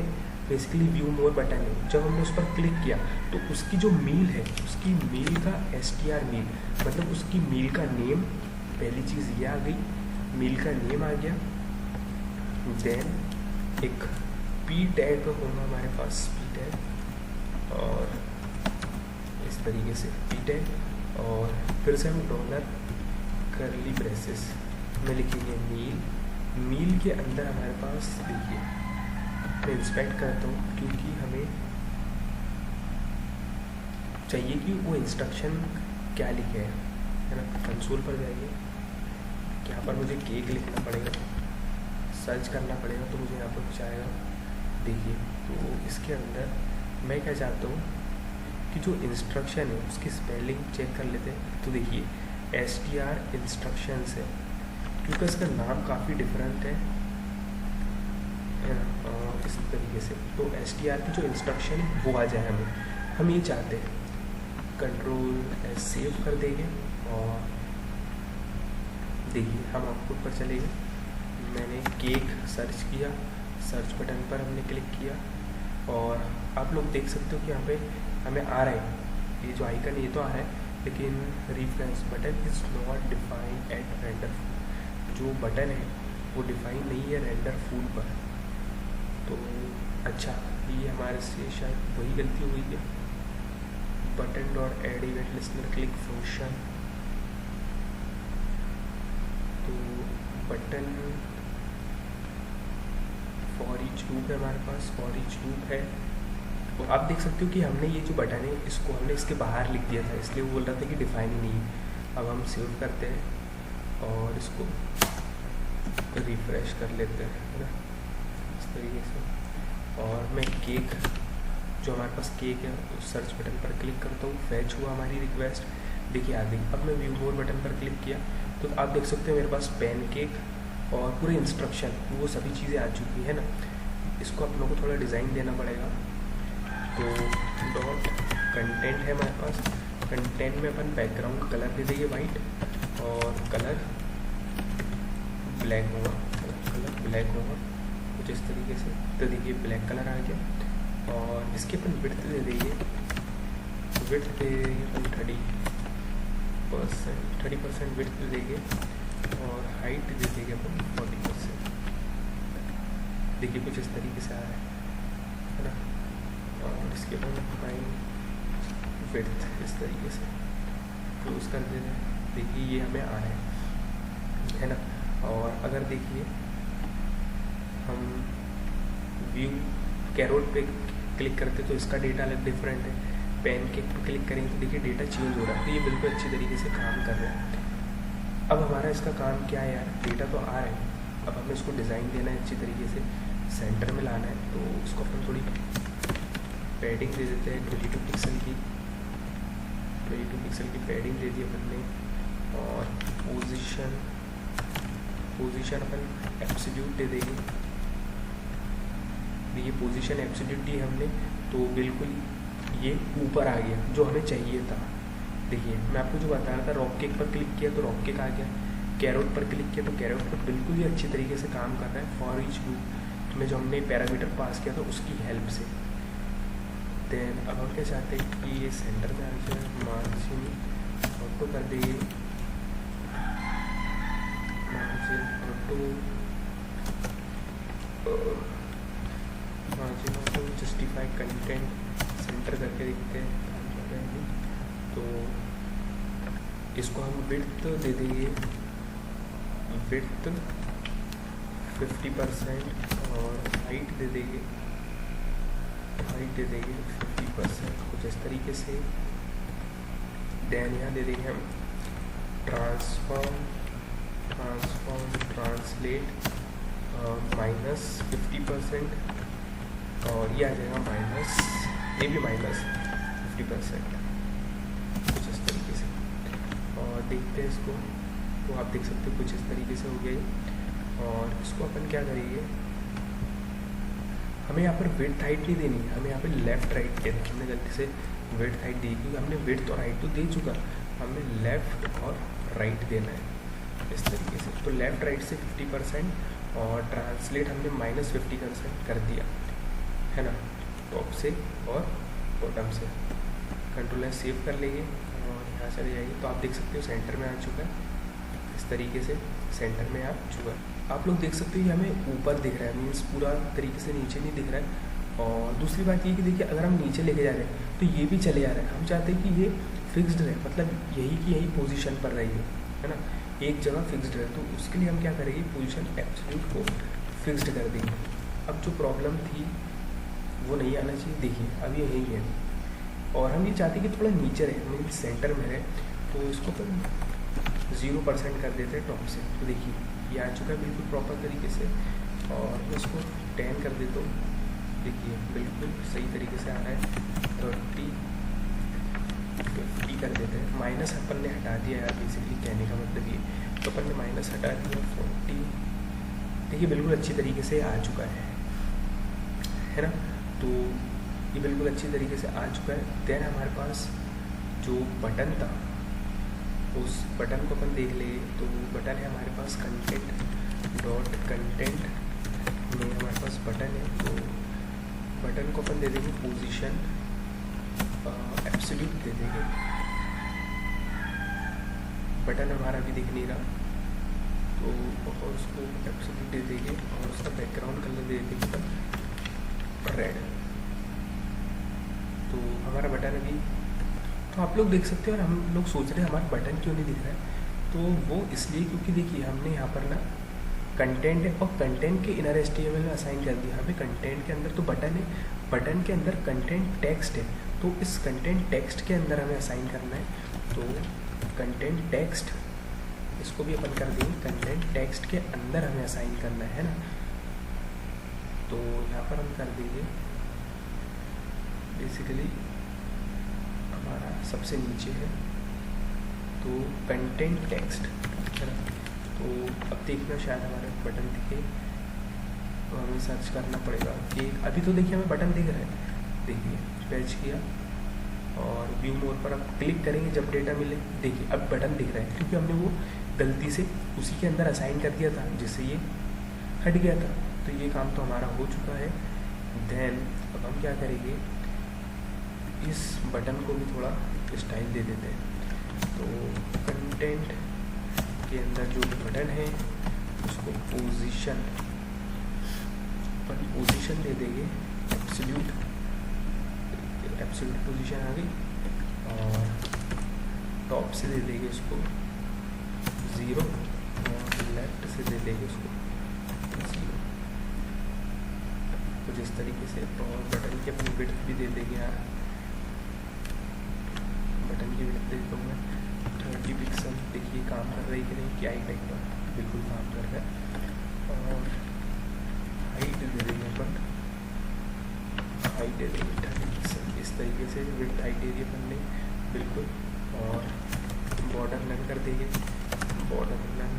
बेसिकली व्यू मोर बटन है, जब हमने उस पर क्लिक किया तो उसकी जो मील है, उसकी मील का str मील, मतलब उसकी मील का नेम, पहली चीज़ ये आ गई, मील का नेम आ गया। देन एक p टैग होगा हमारे पास, p टैग, और इस तरीके से p टैग, और फिर से हम डॉलर करली ब्रेसेस में लिखेंगे मील के अंदर हमारे पास, देखिए मैं इंस्पेक्ट करता हूँ क्योंकि हमें चाहिए कि वो इंस्ट्रक्शन क्या लिखे है ना। कंसोल पर जाइए, यहाँ पर मुझे केक लिखना पड़ेगा, सर्च करना पड़ेगा, तो मुझे यहाँ पर कुछ आएगा। देखिए तो इसके अंदर मैं क्या चाहता हूँ कि जो इंस्ट्रक्शन है उसकी स्पेलिंग चेक कर लेते हैं। तो देखिए str इंस्ट्रक्शंस है, क्योंकि इसका नाम काफ़ी डिफरेंट है ना, इस तरीके से। तो str की जो इंस्ट्रक्शन है वो आ जाए हम ये चाहते हैं। कंट्रोल S सेव कर देंगे और देखिए हम आउटपुट पर चलेंगे। मैंने केक सर्च किया, सर्च बटन पर हमने क्लिक किया और आप लोग देख सकते हो कि यहाँ पे हमें आ रहा है ये जो आइकन, ये तो आ रहा है, लेकिन reference button is not defined at render. जो बटन है वो डिफाइन नहीं है रेंडर फूल पर। तो अच्छा, ये हमारे से शायद वही गलती हो गई है। Button dot add event listener click function, तो बटन फॉर ईच लूप है हमारे पास, फॉर ईच लूप है। तो आप देख सकते हो कि हमने ये जो बटन है इसको हमने इसके बाहर लिख दिया था, इसलिए वो बोल रहा था कि डिफाइन ही नहीं है। अब हम सेव करते हैं और इसको रिफ्रेश कर लेते हैं, है ना, इस तरीके से। और मैं केक, जो हमारे पास केक है, उस सर्च बटन पर क्लिक करता हूँ, फैच हुआ हमारी रिक्वेस्ट, देखिए आ गई। अब मैं व्यू मोर बटन पर क्लिक किया तो आप देख सकते हो मेरे पास पैन केक और पूरे इंस्ट्रक्शन वो सभी चीज़ें आ चुकी है ना। इसको आप लोगों को थोड़ा डिज़ाइन देना पड़ेगा। तो डॉट कंटेंट है हमारे पास, कंटेंट में अपन बैकग्राउंड कलर दे देंगे वाइट और कलर ब्लैक होगा, कलर ब्लैक होगा कुछ इस तरीके से। तो देखिए ब्लैक कलर आ गया और इसके अपन विड्थ दे देंगे, विड्थ दे देंगे 30% विड्थ दे देंगे और हाइट दे देंगे अपन 40%। देखिए कुछ इस तरीके से आ रहा है ना। और इसके बाद फाइन विड्थ इस तरीके से क्लोज कर दे रहे हैं। देखिए ये हमें आ रहा है ना। और अगर देखिए हम व्यू कैरोट पे क्लिक करते तो इसका डेटा अलग डिफरेंट है, पैन केक पर क्लिक करेंगे तो देखिए डेटा चेंज हो रहा है। तो ये बिल्कुल अच्छी तरीके से काम कर रहा है। अब हमारा इसका काम क्या है यार, डेटा तो आ रहा है, अब हमें इसको डिज़ाइन देना है अच्छी तरीके से, सेंटर में लाना है। तो इसको अपन थोड़ी पैडिंग दे देते हैं 22 पिक्सल की, 22 पिक्सल की पैडिंग दे दी अपन ने। और पोजीशन अपन एब्सोल्यूट दे देंगे। देखिए पोजीशन एब्सोल्यूट दी हमने तो बिल्कुल ये ऊपर आ गया जो हमें चाहिए था। देखिए मैं आपको जो बता रहा था, रॉक केक पर क्लिक किया तो रॉक केक आ गया, कैरोट पर क्लिक किया तो कैरोट पर बिल्कुल ही अच्छी तरीके से काम कर रहा है। फॉर ईच लूप में जो हमने पैरामीटर पास किया था उसकी हेल्प से। देन अब हम क्या चाहते हैं कि ये सेंटर में आ जाए, मार्जिन ऑटो कर देंगे, margin auto justify content enter करके देखते हैं। तो इसको हम विड्थ दे देंगे, विड्थ 50% और हाइट दे देंगे, हाइट दे देंगे 50%, कुछ इस तरीके से। देन यहाँ दे देंगे हम ट्रांसफॉर्म ट्रांसलेट -50%, और ये आ जाएगा माइनस, ये भी -50%, कुछ इस तरीके से। और देखते हैं इसको, तो आप देख सकते हो कुछ इस तरीके से हो गया। और इसको अपन क्या करेंगे, हमें यहाँ पर विड्थ हाइट नहीं देनी, हमें यहाँ पे लेफ्ट राइट के, हमने गलती से विड्थ हाइट दी, क्योंकि हमने विड्थ और हाइट तो दे चुका, हमें लेफ्ट और राइट देना है इस तरीके से। तो लेफ्ट राइट से 50% और ट्रांसलेट हमने -50% कर दिया है ना, टॉप से और बॉटम से। कंट्रोल एस सेव कर लेंगे और यहाँ चले जाएगी। तो आप देख सकते हो सेंटर में आ चुका है, इस तरीके से सेंटर में आ चुका है। आप लोग देख सकते हो कि हमें ऊपर दिख रहा है, मीन्स पूरा तरीके से नीचे नहीं दिख रहा है। और दूसरी बात ये कि देखिए, अगर हम नीचे लेके जा रहे हैं तो ये भी चले जा रहा है। हम चाहते हैं कि ये फिक्स्ड रहे, मतलब यही की यही पोजीशन पर रही है ना, एक जगह फिक्स्ड रहे। तो उसके लिए हम क्या करेंगे, पोजीशन एब्सोल्यूट को फिक्स्ड कर देंगे। अब जो प्रॉब्लम थी वो नहीं आना चाहिए, देखिए अब ये यही है। और हम ये चाहते हैं कि थोड़ा नीचे रहे, मीन सेंटर में रहे, तो इसको फिर 0% कर देते हैं टॉप से। तो देखिए ये आ चुका है बिल्कुल प्रॉपर तरीके से। और मैं इसको 10 कर देता हूँ, देखिए बिल्कुल सही तरीके से आ रहा है। 30 50 कर देते हैं, माइनस अपन ने हटा दिया यार, बेसिकली कहने का मतलब ये। तो अपन ने माइनस हटा दिया, 40, देखिए बिल्कुल अच्छी तरीके से आ चुका है ना। तो ये बिल्कुल अच्छी तरीके से आ चुका है। देन हमारे पास जो बटन था, उस बटन को अपन देख ले। तो बटन है हमारे पास कंटेंट डॉट कंटेंट में हमारे पास बटन है। तो बटन को अपन दे देंगे पोजीशन एब्सोल्यूट दे देंगे। बटन हमारा भी दिख नहीं रहा, तो और उसको एब्सोल्यूट दे देंगे और उसका बैकग्राउंड कलर दे देंगे रेड। तो हमारा बटन अभी, तो आप लोग देख सकते हो, और हम लोग सोच रहे हैं हमारा बटन क्यों नहीं दिख रहा है। तो वो इसलिए क्योंकि देखिए हमने यहाँ पर ना कंटेंट है, और कंटेंट के इनर HTML में असाइन कर दिया। यहाँ पे कंटेंट के अंदर तो बटन है, बटन के अंदर कंटेंट टेक्स्ट है, तो इस कंटेंट टेक्स्ट के अंदर हमें असाइन करना है। तो कंटेंट टेक्स्ट, इसको भी अपन कर देंगे, कंटेंट टेक्स्ट के अंदर हमें असाइन करना है ना। तो यहाँ पर हम कर देंगे बेसिकली हमारा सबसे नीचे है, तो कंटेंट टेक्स्ट है ना। तो अब देखना शायद हमारा बटन दिखे, तो हमें सर्च करना पड़ेगा कि अभी तो देखिए हमें बटन दिख रहा है। देखिए फैच किया और व्यू मोर पर अब क्लिक करेंगे जब डेटा मिले, देखिए अब बटन दिख रहा है, क्योंकि हमने वो गलती से उसी के अंदर असाइन कर दिया था जिससे ये हट गया था। तो ये काम तो हमारा हो चुका है। देन अब हम क्या करेंगे, इस बटन को भी थोड़ा स्टाइल दे देते हैं। तो कंटेंट के अंदर जो बटन है उसको पोजीशन दे देंगे एब्सोल्यूट पोजीशन आ गई, और टॉप से दे देंगे उसको 0 और लेफ्ट से दे देंगे उसको 0, कुछ इस तरीके से। और बटन की अपनी विड्थ भी दे देंगे यार, बटन की विड्थ दे दूँ मैं 30 पिक्सल। देखिए काम कर रही कि नहीं, क्या ही टाइप पर बिल्कुल काम कर रहा है। और हाइट दे देंगे अपन, हाइट दे देंगे 30 पिक्सल, इस तरीके से विड्थ हाइट दे दी अपन ने बिल्कुल। और बॉर्डर नन कर देंगे, बॉर्डर नन,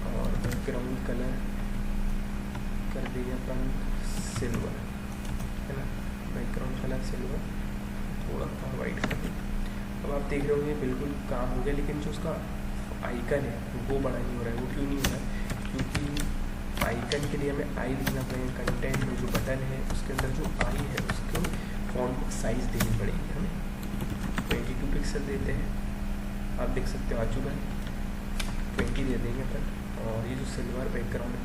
और बैकग्राउंड कलर कर देंगे अपन सिल्वर है ना, बैकग्राउंड कलर सिल्वर, थोड़ा सा वाइट कर देंगे। अब आप देख रहे होंगे बिल्कुल काम हो गया, लेकिन जो उसका आइकन है वो बड़ा नहीं हो रहा है। वो क्यों नहीं हो रहा है, क्योंकि आइकन के लिए हमें आई लिखना पड़ेगा। कंटेंट में जो बटन है उसके अंदर जो आई है उसको फॉन्ट साइज़ देनी पड़ेगी हमें। 22 पिक्सल देते हैं, आप देख सकते हो आ चुका है। 20 दे देंगे अपन, और ये जो सिल्वर बैकग्राउंड है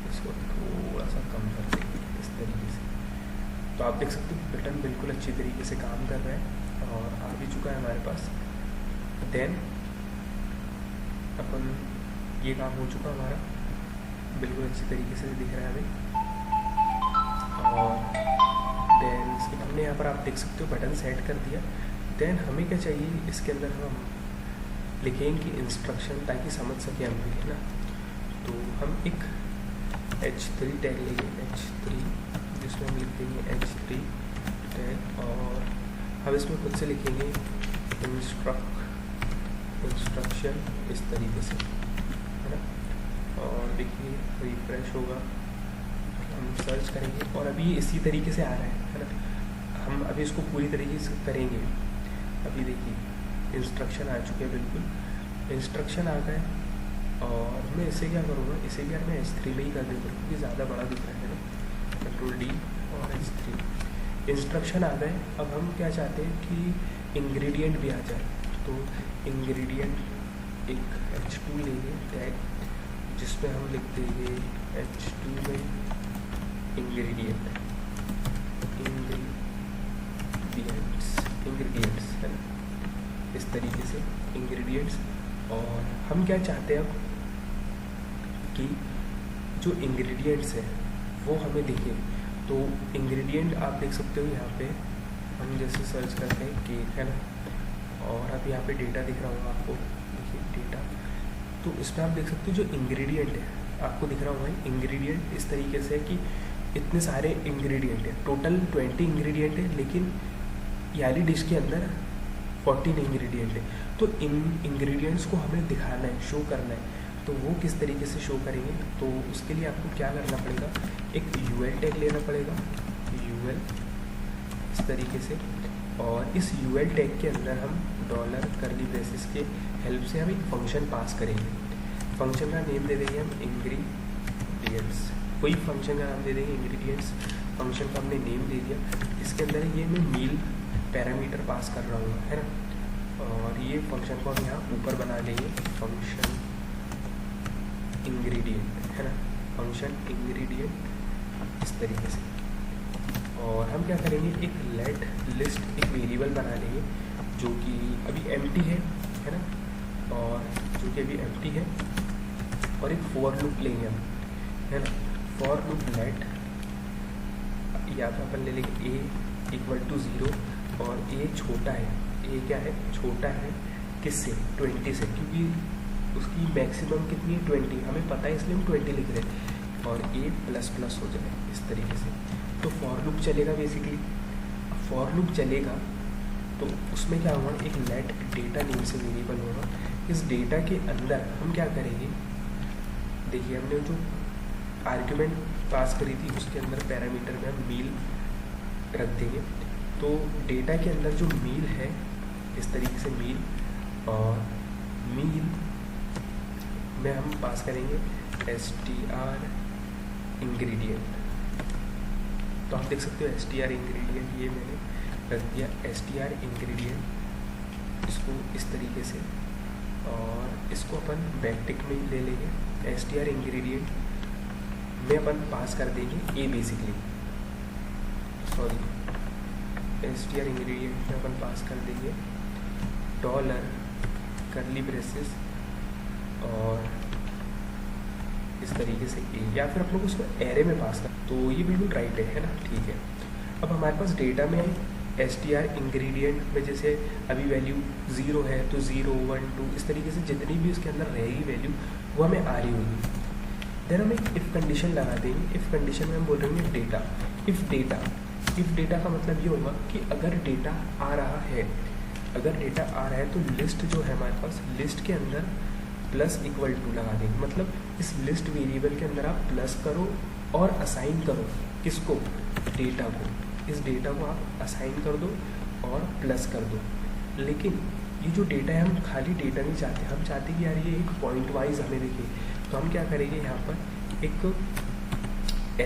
इसको थोड़ा सा कम कर देंगे इस तरीके से। तो आप देख सकते हो बटन बिल्कुल अच्छी तरीके से काम कर रहा है और आ भी चुका है हमारे पास। देन अपन ये काम हो चुका हमारा, बिल्कुल अच्छी तरीके से दिख रहा है हमें। और देन इसके हमने यहाँ पर आप देख सकते हो बटन सेट कर दिया। देन हमें क्या चाहिए, इसके अंदर हम लिखेंगे इंस्ट्रक्शन ताकि समझ सके हम भी, है ना। तो हम एक H3 टैग लेंगे, H3, जिसमें हम लिख देंगे H3 टैग, और हम इसमें खुद से लिखेंगे इंस्ट्रक्शन इस तरीके से, है ना। और देखिए रिफ्रेश होगा, हम सर्च करेंगे और अभी ये इसी तरीके से आ रहा है ना। हम अभी इसको पूरी तरीके से करेंगे। अभी देखिए इंस्ट्रक्शन आ चुके हैं, बिल्कुल इंस्ट्रक्शन आ गए। और मैं इसे क्या करूँगा, इसे भी यार मैं H3 में ही कर देता हूँ क्योंकि ज़्यादा बड़ा दिख रहा है ना। Ctrl+D और H3 इंस्ट्रक्शन आ गए। अब हम क्या चाहते हैं कि इंग्रेडिएंट भी आ जाए, तो इंग्रेडिएंट एक H2 लेंगे टैग, जिसमें हम लिख देंगे H2 में इंग्रेडिएंट्स है ना, इस तरीके से इंग्रेडिएंट्स। और हम क्या चाहते हैं अब कि जो इंग्रेडिएंट्स है वो हमें दिखे। तो इंग्रेडिएंट आप देख सकते हो यहाँ पे, हम जैसे सर्च करते हैं केक, है ना, और अब यहाँ पे डेटा दिख रहा होगा आपको, देखिए डेटा। तो इसमें आप देख सकते हो जो इंग्रेडिएंट है आपको दिख रहा होगा। इंग्रेडिएंट इस तरीके से है कि इतने सारे इंग्रेडिएंट है, टोटल 20 इंग्रेडिएंट है, लेकिन याली डिश के अंदर 14 इंग्रेडिएंट है। तो इन इंग्रेडिएंट्स को हमें दिखाना है, शो करना है। तो वो किस तरीके से शो करेंगे, तो उसके लिए आपको क्या करना पड़ेगा, एक UL टैग लेना पड़ेगा, UL इस तरीके से। और इस UL टैग के अंदर हम डॉलर कर्ली ब्रेसेस के हेल्प से हम एक फंक्शन पास करेंगे। फंक्शन का नेम दे देंगे हम इंग्रेडिएंट्स, कोई फंक्शन का नाम दे देंगे इंग्रेडिएंट्स। फंक्शन का हमने नेम दे दिया। इसके अंदर ये मैं मील पैरामीटर पास कर रहा हूँ, है ना। और ये फंक्शन को हम यहाँ ऊपर बना लेंगे, फंक्शन इंग्रेडिएंट, है ना, फंक्शन इंग्रेडिएंट इस तरीके से। और हम क्या करेंगे, एक लेट लिस्ट एक वेरिएबल बना लेंगे जो कि अभी एम्प्टी है ना, और जो कि अभी एम्प्टी है। और एक फॉर लूप लेंगे हम, है ना, फॉर लूप लेट, या तो अपन ले लेंगे a=0 और a छोटा है, a क्या है, छोटा है किससे, 20 से, क्योंकि उसकी मैक्सिमम कितनी है 20, हमें पता है इसलिए हम 20 लिख रहे हैं। और a++ हो जाए इस तरीके से। तो फॉर लूप चलेगा बेसिकली। फॉर लूप चलेगा तो उसमें क्या होगा, एक लेट डेटा नेम से वेरिएबल होगा। इस डेटा के अंदर हम क्या करेंगे, देखिए हमने जो आर्ग्यूमेंट पास करी थी उसके अंदर पैरामीटर में हम मील रख देंगे। तो डेटा के अंदर जो मील है इस तरीके से मील, और मील में हम पास करेंगे str इंग्रेडिएंट। तो आप देख सकते हो str इंग्रेडिएंट ये मैंने रख दिया, str इंग्रेडिएंट, इसको इस तरीके से। और इसको अपन बैकटिक में ले लेंगे। str इंग्रेडिएंट में अपन पास कर देंगे a basically, sorry, str ingredient में अपन पास कर देंगे डॉलर कर्ली ब्रेसेस और इस तरीके से a, या फिर आप लोग उसको एरे में पास कर, तो ये बिल्कुल राइट है ना, ठीक है। अब हमारे पास डेटा में str इंग्रेडिएंट में जैसे अभी वैल्यू 0 है तो 0, 1, 2 इस तरीके से जितनी भी उसके अंदर रहेगी वैल्यू वो हमें आ रही होगी। देन हम एक इफ़ कंडीशन लगा देंगे। इफ़ कंडीशन में हम बोल रहे हैं डेटा, इफ़ डेटा का मतलब ये होगा कि अगर डेटा आ रहा है, अगर डेटा आ रहा है तो लिस्ट जो है हमारे पास, लिस्ट के अंदर +=2 लगा देंगे। मतलब इस लिस्ट वेरिएबल के अंदर आप प्लस करो और असाइन करो, किसको, डेटा को। इस डेटा को आप असाइन कर दो और प्लस कर दो। लेकिन ये जो डेटा है हम खाली डेटा नहीं चाहते, हम चाहते हैं कि यार ये एक पॉइंट वाइज हमें दिखे। तो हम क्या करेंगे, यहाँ पर एक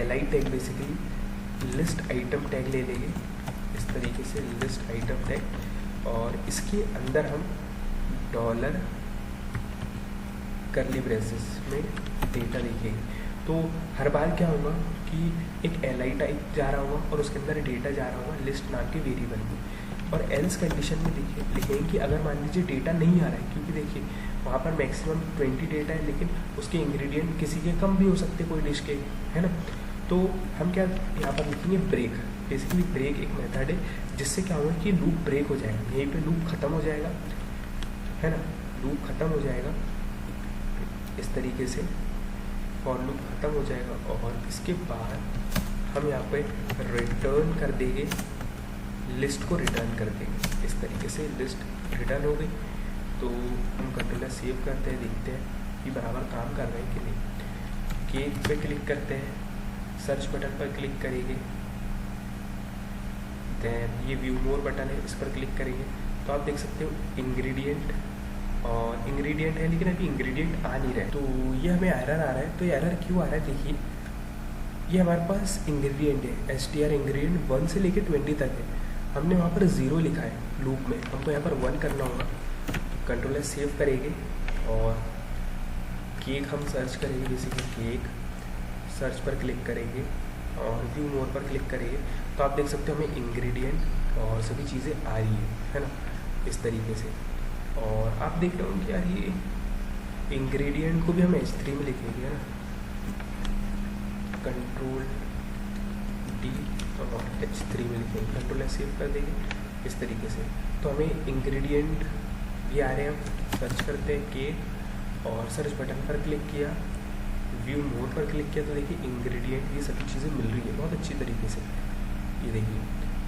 li tag basically list item tag ले लेंगे इस तरीके से, लिस्ट आइटम टैग, और इसके अंदर हम डॉलर कर्ली ब्रेसेस में डेटा लिखेंगे। तो हर बार क्या होगा कि एक li टाइप जा रहा होगा और उसके अंदर डेटा जा रहा होगा लिस्ट नाम के वेरिएबल में। और एल्स कंडीशन में लिखेंगे कि अगर मान लीजिए डेटा नहीं आ रहा है, क्योंकि देखिए वहाँ पर मैक्सिमम 20 डेटा है, लेकिन उसके इंग्रेडिएंट किसी के कम भी हो सकते कोई डिश के, है ना। तो हम क्या यहाँ पर लिखेंगे ब्रेक। बेसिकली ब्रेक एक मेथड है जिससे क्या होगा कि लूप ब्रेक हो जाएगा, यहीं पे लूप ख़त्म हो जाएगा, है ना। लूप ख़त्म हो जाएगा इस तरीके से, और लूप ख़त्म हो जाएगा। और इसके बाद हम यहाँ पे रिटर्न कर देंगे, लिस्ट को रिटर्न कर देंगे। इस तरीके से लिस्ट रिटर्न हो गई। तो हम कंट्रोलर सेव करते हैं, देखते हैं कि बराबर काम कर रहे हैं कि नहीं। केक पे क्लिक करते हैं, सर्च बटन पर क्लिक करेंगे, देन ये व्यू मोर बटन है, इस पर क्लिक करेंगे तो आप देख सकते हो इंग्रेडिएंट, और इंग्रेडिएंट है लेकिन अभी इंग्रेडिएंट आ नहीं रहा है। तो ये हमें एरर आ रहा है। तो एरर क्यों आ रहा है, देखिए ये हमारे पास इंग्रेडिएंट है, str इंग्रेडिएंट 1 से लेकर 20 तक है। हमने वहाँ पर 0 लिखा है लूप में, हमको यहाँ पर 1 करना होगा। कंट्रोलर सेव करेंगे और केक हम सर्च करेंगे, बेसिकली केक सर्च पर क्लिक करेंगे और व्यू मोर पर क्लिक करेंगे तो आप देख सकते हो हमें इंग्रेडिएंट और सभी चीज़ें आ रही है ना, इस तरीके से। और आप देख रहे हो कि यार ये इंग्रेडिएंट को भी हम H3 में लिखेंगे, है ना। कंट्रोल D और H3 में लिखेंगे, कंट्रोल सेव कर देंगे इस तरीके से। तो हमें इंग्रेडिएंट भी आ रहे हैं, सर्च करते हैं केक और सर्च बटन पर क्लिक किया, व्यू मोड पर क्लिक किया तो देखिए इंग्रेडिएंट ये सभी चीज़ें मिल रही है बहुत अच्छी तरीके से। ये देखिए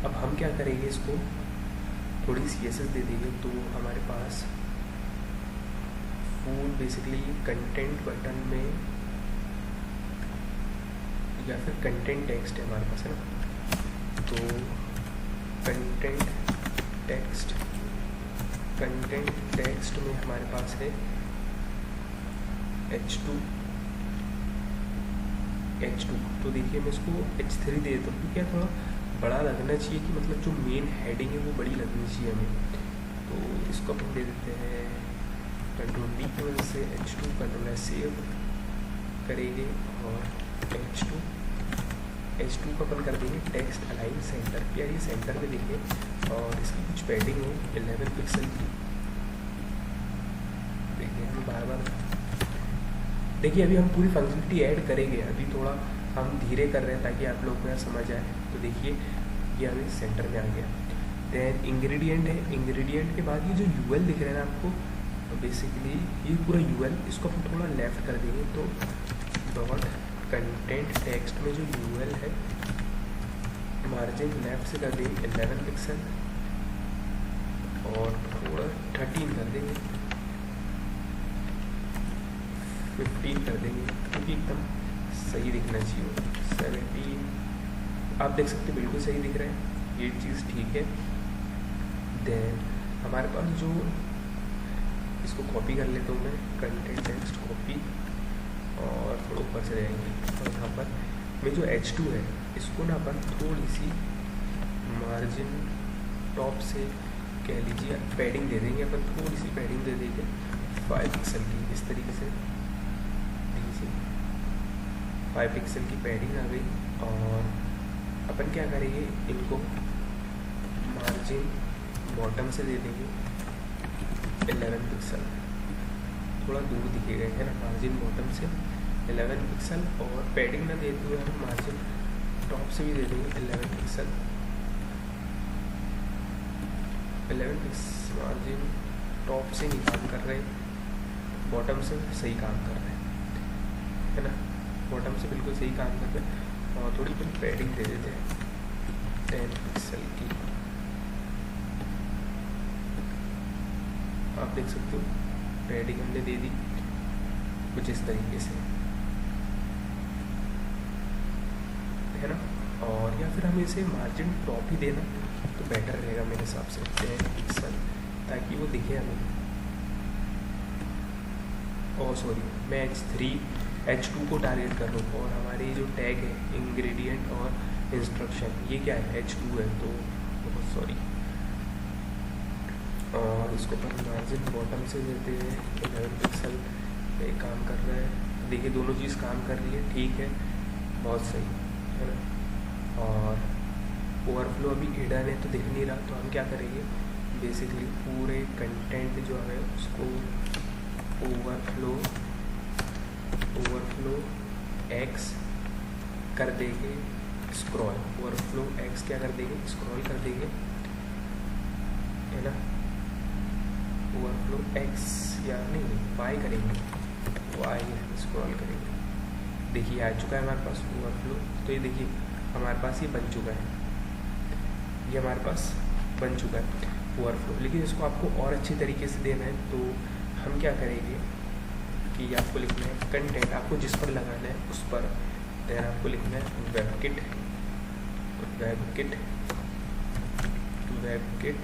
अब हम क्या करेंगे, इसको थोड़ी CSS दे देंगे तो हमारे पास फूड बेसिकली कंटेंट बटन में या फिर कंटेंट टेक्स्ट है हमारे पास, है ना। तो कंटेंट टेक्स्ट में हमारे पास है H2। तो देखिए मैं इसको H3 दे देता हूँ, क्या थोड़ा बड़ा लगना चाहिए कि मतलब जो मेन हेडिंग है वो बड़ी लगनी चाहिए हमें। तो इसको अपन दे देते हैं कंट्रोल D की वजह से H2, कंट्रोल सेव करेंगे और H2 को अपन कर देंगे टेक्स्ट अलाइन सेंटर। यार ये सेंटर में देखिए और इसकी कुछ पैडिंग है 11 पिक्सल की। देखिए हम बार देखिए अभी हम पूरी फंक्शनलिटी ऐड करेंगे, अभी थोड़ा हम धीरे कर रहे हैं ताकि आप लोगों को यहाँ समझ आए। तो देखिए ये हमें सेंटर में आ गया। देन इंग्रेडिएंट है, इंग्रेडिएंट के बाद ये जो UL दिख रहा है ना आपको, तो बेसिकली ये पूरा UL इसको हम थोड़ा लेफ्ट कर देंगे। तो डॉट कंटेंट टेक्स्ट में जो UL है मार्जिन लेफ्ट से कर देंगे 11 पिक्सल और थोड़ा 13 कर देंगे, 15 कर देंगे क्योंकि एकदम सही दिखना चाहिए। 17 आप देख सकते हैं बिल्कुल सही दिख रहा है, ये चीज़ ठीक है। देन हमारे पास जो इसको कॉपी कर लेता हूँ मैं, कंटेंट टेक्स्ट कॉपी और थोड़ा ऊपर से जाएंगे और यहाँ पर मैं जो H2 है इसको ना अपन थोड़ी सी मार्जिन टॉप से कह लीजिए पैडिंग दे देंगे, अपन थोड़ी सी पैडिंग दे देंगे 5 पिक्सल की, इस तरीके से 5 पिक्सल की पैडिंग आ गई। और अपन क्या करेंगे, इनको मार्जिन बॉटम से दे देंगे 11 पिक्सल, थोड़ा दूर दिखेगा, है ना। मार्जिन बॉटम से 11 पिक्सल और पैडिंग ना देते हुए हम मार्जिन टॉप से भी दे देंगे 11 पिक्सल। 11 पिक्सल मार्जिन टॉप से नहीं काम कर रहे, बॉटम से सही काम कर रहे हैं, है ना। बॉटम से बिल्कुल सही काम कर रहे हैं और थोड़ी अपन पैडिंग दे देते हैं 10 पिक्सल की। आप देख सकते हो पैडिंग हमने दे दी कुछ इस तरीके से, है ना। और या फिर हमें इसे मार्जिन टॉप ही देना तो बेटर रहेगा मेरे हिसाब से 10 पिक्सल, ताकि वो दिखे हमें। और सॉरी मैं H2 को टारगेट कर रहा हूँ और हमारे जो टैग है इंग्रेडिएंट और इंस्ट्रक्शन ये क्या है H2 है, तो बहुत सॉरी। और इसको अपन मार्जिन बॉटम से देते हैं 11 पिक्सल पे काम कर रहा है। देखिए दोनों चीज़ काम कर रही है, ठीक है, बहुत सही। है ना। और ओवरफ्लो अभी हिडन है तो दिख नहीं रहा, तो हम क्या करेंगे, बेसिकली पूरे कंटेंट जो है उसको ओवरफ्लो एक्स कर देंगे, स्क्रॉल ओवरफ्लो एक्स क्या कर देंगे, स्क्रॉल कर देंगे, है ना। ओवरफ्लो एक्स या नहीं वाई करेंगे, वाई स्क्रॉल करेंगे। देखिए आ चुका है हमारे पास ओवरफ्लो। तो ये देखिए हमारे पास ये बन चुका है, ये हमारे पास बन चुका है ओवरफ्लो। लेकिन इसको आपको और अच्छी तरीके से देना है, तो हम क्या करेंगे कि आपको लिखना है कंटेंट, आपको जिस पर लगाना है उस पर, देन आपको लिखना है वेबकिट,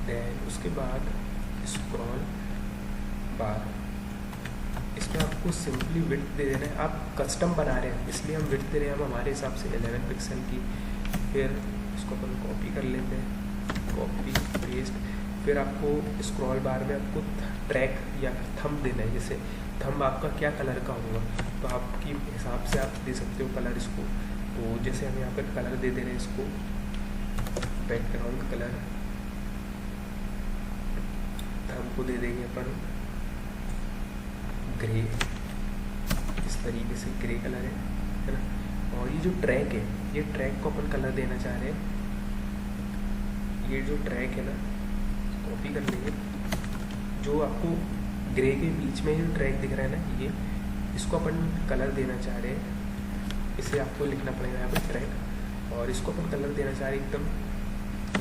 देन उसके बाद स्क्रॉल बार। इसमें आपको सिंपली विड्थ दे देना है। आप कस्टम बना रहे हैं इसलिए हम विड्थ दे रहे हैं हम हमारे हिसाब से 11 पिक्सल की। फिर इसको अपन कॉपी कर लेते हैं, कॉपी पेस्ट। फिर आपको स्क्रॉल बार में आपको ट्रैक या थंब देना है। जैसे थंब आपका क्या कलर का होगा, तो आपकी हिसाब से आप दे सकते हो कलर इसको। तो जैसे हम यहाँ पर कलर दे रहे हैं इसको, बैकग्राउंड कलर थंब को दे देंगे अपन ग्रे, इस तरीके से ग्रे कलर है ना। और ये जो ट्रैक है, ये ट्रैक को अपन कलर देना चाह रहे हैं। ये जो ट्रैक है ना, कॉपी कर लेंगे, जो आपको ग्रे के बीच में जो ट्रैक दिख रहा है ना, ये इसको अपन कलर देना चाह रहे हैं। इसे आपको लिखना पड़ेगा यहाँ पर ट्रैक, और इसको अपन कलर देना चाह रहे हैं एकदम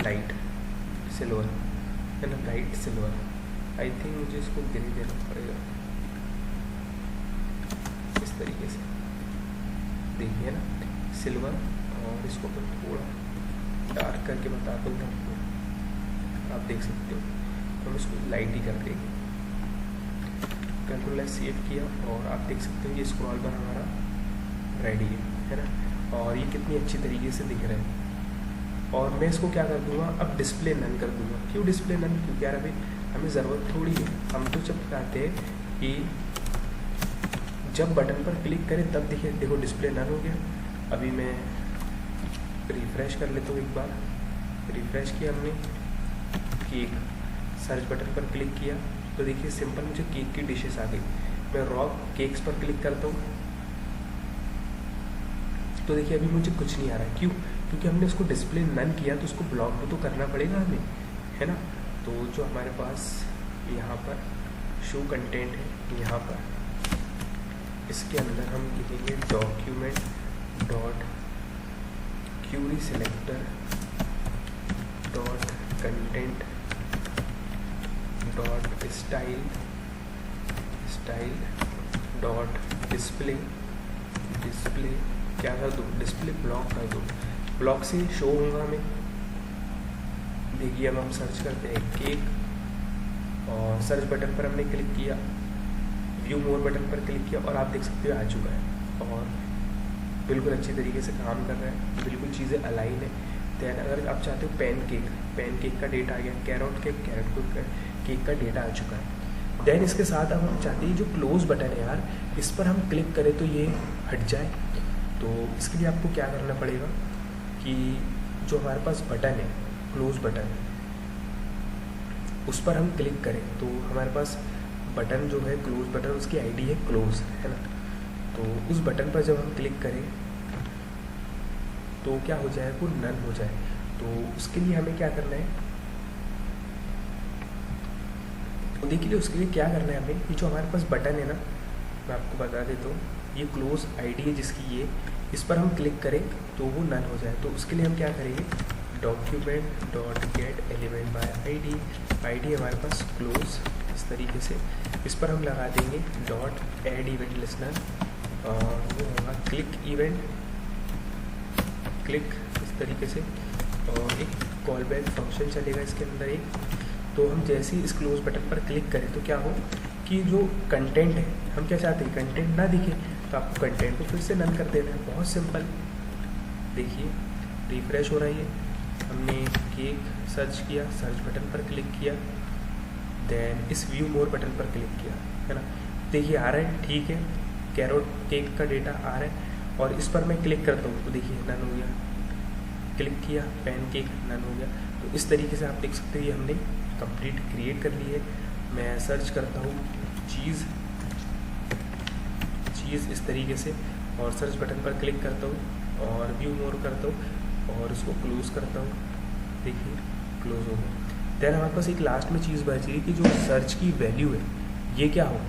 लाइट सिल्वर, है ना, लाइट सिल्वर। आई थिंक मुझे इसको ग्रे देना पड़ेगा इस तरीके से, देखिए ना, सिल्वर। और इसको अपन थोड़ा डार्क करके बता दूँ आपको, आप देख सकते हो। हम इसको लाइट ही कर देंगे। कंट्रोल सेव किया और आप देख सकते हो ये स्क्रॉल बार हमारा रेडी है ना। और ये कितनी अच्छी तरीके से दिख रहा है। और मैं इसको क्या कर दूंगा, अब डिस्प्ले नन कर दूंगा। क्यों डिस्प्ले नन, क्योंकि यार अभी हमें ज़रूरत थोड़ी है। हम तो जब चाहते हैं कि जब बटन पर क्लिक करें तब देखिए, देखो डिस्प्ले नन हो गया। अभी मैं रिफ़्रेश कर लेता हूँ एक बार। रिफ़्रेश किया हमने, केक सर्च बटन पर क्लिक किया तो देखिए सिंपल मुझे केक की डिशेस आ गई। मैं रॉ केक्स पर क्लिक करता हूँ तो देखिए अभी मुझे कुछ नहीं आ रहा है। क्यों? क्योंकि हमने उसको डिस्प्ले नन किया, तो उसको ब्लॉक तो करना पड़ेगा हमें, है ना। तो जो हमारे पास यहाँ पर शो कंटेंट है, यहाँ पर इसके अंदर हम लिखेंगे document dot Curie selector dot content dot style dot display क्या कर दो, डिस्प्ले ब्लॉक कर दो। ब्लॉक से शो होगा हमें। देखिए अब हम सर्च करते हैं केक, और सर्च बटन पर हमने क्लिक किया, व्यू मोर बटन पर क्लिक किया, और आप देख सकते हो आ चुका है और बिल्कुल अच्छी तरीके से काम कर रहा है, बिल्कुल चीज़ें अलाइन है। दैन अगर आप चाहते हो पैन केक का डेटा आ गया, कैरोट केक का डेटा आ चुका है। देन इसके साथ अब हम चाहते हैं जो क्लोज बटन है यार, इस पर हम क्लिक करें तो ये हट जाए। तो इसके लिए आपको क्या करना पड़ेगा कि जो हमारे पास बटन है, क्लोज बटन, उस पर हम क्लिक करें तो हमारे पास बटन जो है क्लोज बटन, उसकी आईडी है क्लोज, है ना। तो उस बटन पर जब हम क्लिक करें तो क्या हो जाए, वो नन हो जाए। तो उसके लिए हमें क्या करना है, तो देखिए उसके लिए क्या करना है हमें, ये जो हमारे पास बटन है ना, मैं आपको बता देता हूँ, ये क्लोज आईडी है जिसकी ये, इस पर हम क्लिक करें तो वो नन हो जाए। तो उसके लिए हम क्या करेंगे, document dot gate element by ID हमारे पास क्लोज, इस तरीके से इस पर हम लगा देंगे डॉट ऐड इवेंट लिसनर, और वो होगा क्लिक इवेंट, क्लिक इस तरीके से, और एक कॉल बैक फंक्शन चलेगा इसके अंदर एक। तो हम जैसे ही इस क्लोज बटन पर क्लिक करें तो क्या हो कि जो कंटेंट है, हम क्या चाहते हैं कंटेंट ना दिखे, तो आपको कंटेंट को फिर से नन कर देना है। बहुत सिंपल, देखिए रिफ्रेश हो रही है। हमने केक सर्च किया, सर्च बटन पर क्लिक किया, देन इस व्यू मोर बटन पर क्लिक किया, है ना। देखिए आ रहा है, ठीक है, कैरोट केक का डेटा आ रहा है। और इस पर मैं क्लिक करता हूँ तो देखिए डन हो गया, क्लिक किया पैनकेक डन हो गया। तो इस तरीके से आप देख सकते हो ये हमने कंप्लीट क्रिएट कर ली है। मैं सर्च करता हूँ चीज़ इस तरीके से और सर्च बटन पर क्लिक करता हूँ और व्यू मोर करता हूँ और इसको क्लोज़ करता हूँ। देखिए क्लोज हो गया। देन हमारे पास एक लास्ट में चीज़ बची है कि जो सर्च की वैल्यू है ये क्या हो,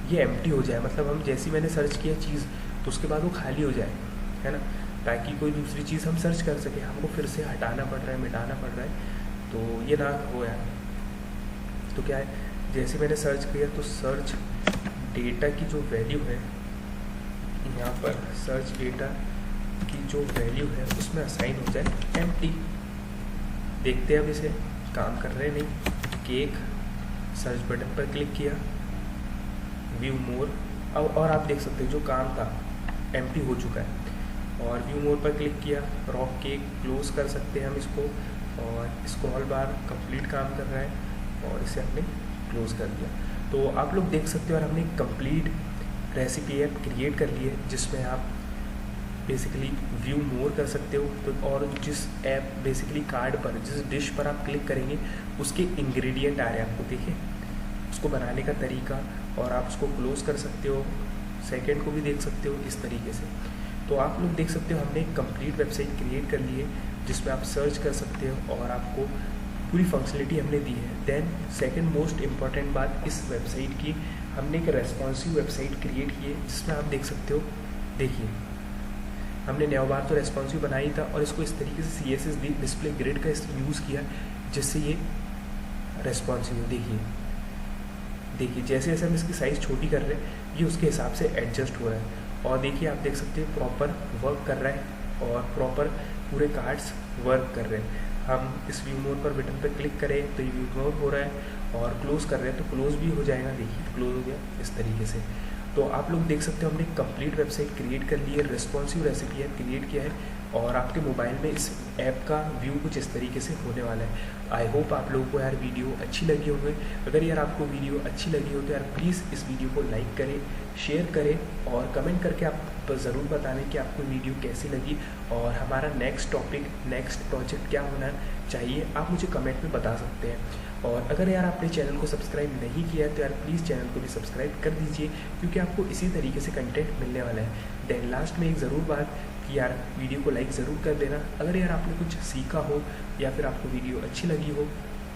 ये एम्प्टी हो जाए, मतलब हम जैसी मैंने सर्च किया चीज़ तो उसके बाद वो खाली हो जाए, है ना, ताकि कोई दूसरी चीज़ हम सर्च कर सके, हमको फिर से हटाना पड़ रहा है, मिटाना पड़ रहा है, तो ये ना हो यार। तो क्या है, जैसे मैंने सर्च किया तो सर्च डेटा की जो वैल्यू है यहाँ पर सर्च डेटा की जो वैल्यू है उसमें असाइन हो जाए एम्प्टी। देखते हैं अब इसे काम कर रहे नहीं। केक सर्च बटन पर क्लिक किया, व्यू मोर, और आप देख सकते हैं जो काम था एम्प्टी हो चुका है। और व्यू मोर पर क्लिक किया, रॉक केक क्लोज कर सकते हैं हम इसको, और स्क्रॉल बार कंप्लीट काम कर रहा है और इसे हमने क्लोज कर दिया। तो आप लोग देख सकते हो और हमने कंप्लीट रेसिपी ऐप क्रिएट कर ली है जिसमें आप बेसिकली व्यू मोर कर सकते हो। तो और जिस ऐप बेसिकली कार्ड पर जिस डिश पर आप क्लिक करेंगे उसके इंग्रेडिएंट आ रहे हैं आपको, देखिए उसको बनाने का तरीका, और आप उसको क्लोज कर सकते हो, सेकंड को भी देख सकते हो इस तरीके से। तो आप लोग देख सकते हो हमने एक कंप्लीट वेबसाइट क्रिएट कर ली है जिसमें आप सर्च कर सकते हो और आपको पूरी फंक्शनलिटी हमने दी है। देन सेकंड मोस्ट इम्पॉर्टेंट बात इस वेबसाइट की, हमने एक रेस्पॉन्सिव वेबसाइट क्रिएट की है जिसमें आप देख सकते हो, देखिए हमने नया बार तो रेस्पॉन्सिव बनाई था और इसको इस तरीके से CSS डिस्प्ले ग्रिड का यूज़ किया जिससे ये रेस्पॉन्सिव है। देखिए जैसे जैसे हम इसकी साइज़ छोटी कर रहे हैं ये उसके हिसाब से एडजस्ट हो रहा है। और देखिए आप देख सकते हैं प्रॉपर वर्क कर रहा है और प्रॉपर पूरे कार्ड्स वर्क कर रहे हैं। हम इस व्यू मोर पर बटन पर क्लिक करें तो ये व्यू मोर हो रहा है और क्लोज कर रहे हैं तो क्लोज भी हो जाएगा, देखिए क्लोज हो गया इस तरीके से। तो आप लोग देख सकते हो हमने कंप्लीट वेबसाइट क्रिएट कर ली है, रेस्पॉन्सिव रेसिपी ऐप क्रिएट किया है और आपके मोबाइल में इस ऐप का व्यू कुछ इस तरीके से होने वाला है। आई होप आप लोगों को यार वीडियो अच्छी लगी होगी। अगर यार आपको वीडियो अच्छी लगी हो तो यार प्लीज़ इस वीडियो को लाइक करें, शेयर करें और कमेंट करके आप ज़रूर बताएं कि आपको वीडियो कैसी लगी और हमारा नेक्स्ट टॉपिक, नेक्स्ट प्रोजेक्ट क्या होना चाहिए, आप मुझे कमेंट में बता सकते हैं। और अगर यार आपने चैनल को सब्सक्राइब नहीं किया है तो यार प्लीज़ चैनल को भी सब्सक्राइब कर दीजिए क्योंकि आपको इसी तरीके से कंटेंट मिलने वाला है। देन लास्ट में एक ज़रूर बात कि यार वीडियो को लाइक ज़रूर कर देना अगर यार आपने कुछ सीखा हो या फिर आपको वीडियो अच्छी लगी हो।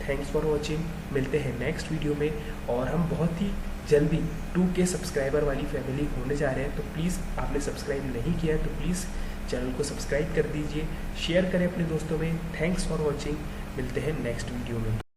थैंक्स फॉर वॉचिंग, मिलते हैं नेक्स्ट वीडियो में और हम बहुत ही जल्दी 2K सब्सक्राइबर वाली फैमिली होने जा रहे हैं। तो प्लीज़ आपने सब्सक्राइब नहीं किया है तो प्लीज़ चैनल को सब्सक्राइब कर दीजिए, शेयर करें अपने दोस्तों में। थैंक्स फॉर वॉचिंग, मिलते हैं नेक्स्ट वीडियो में।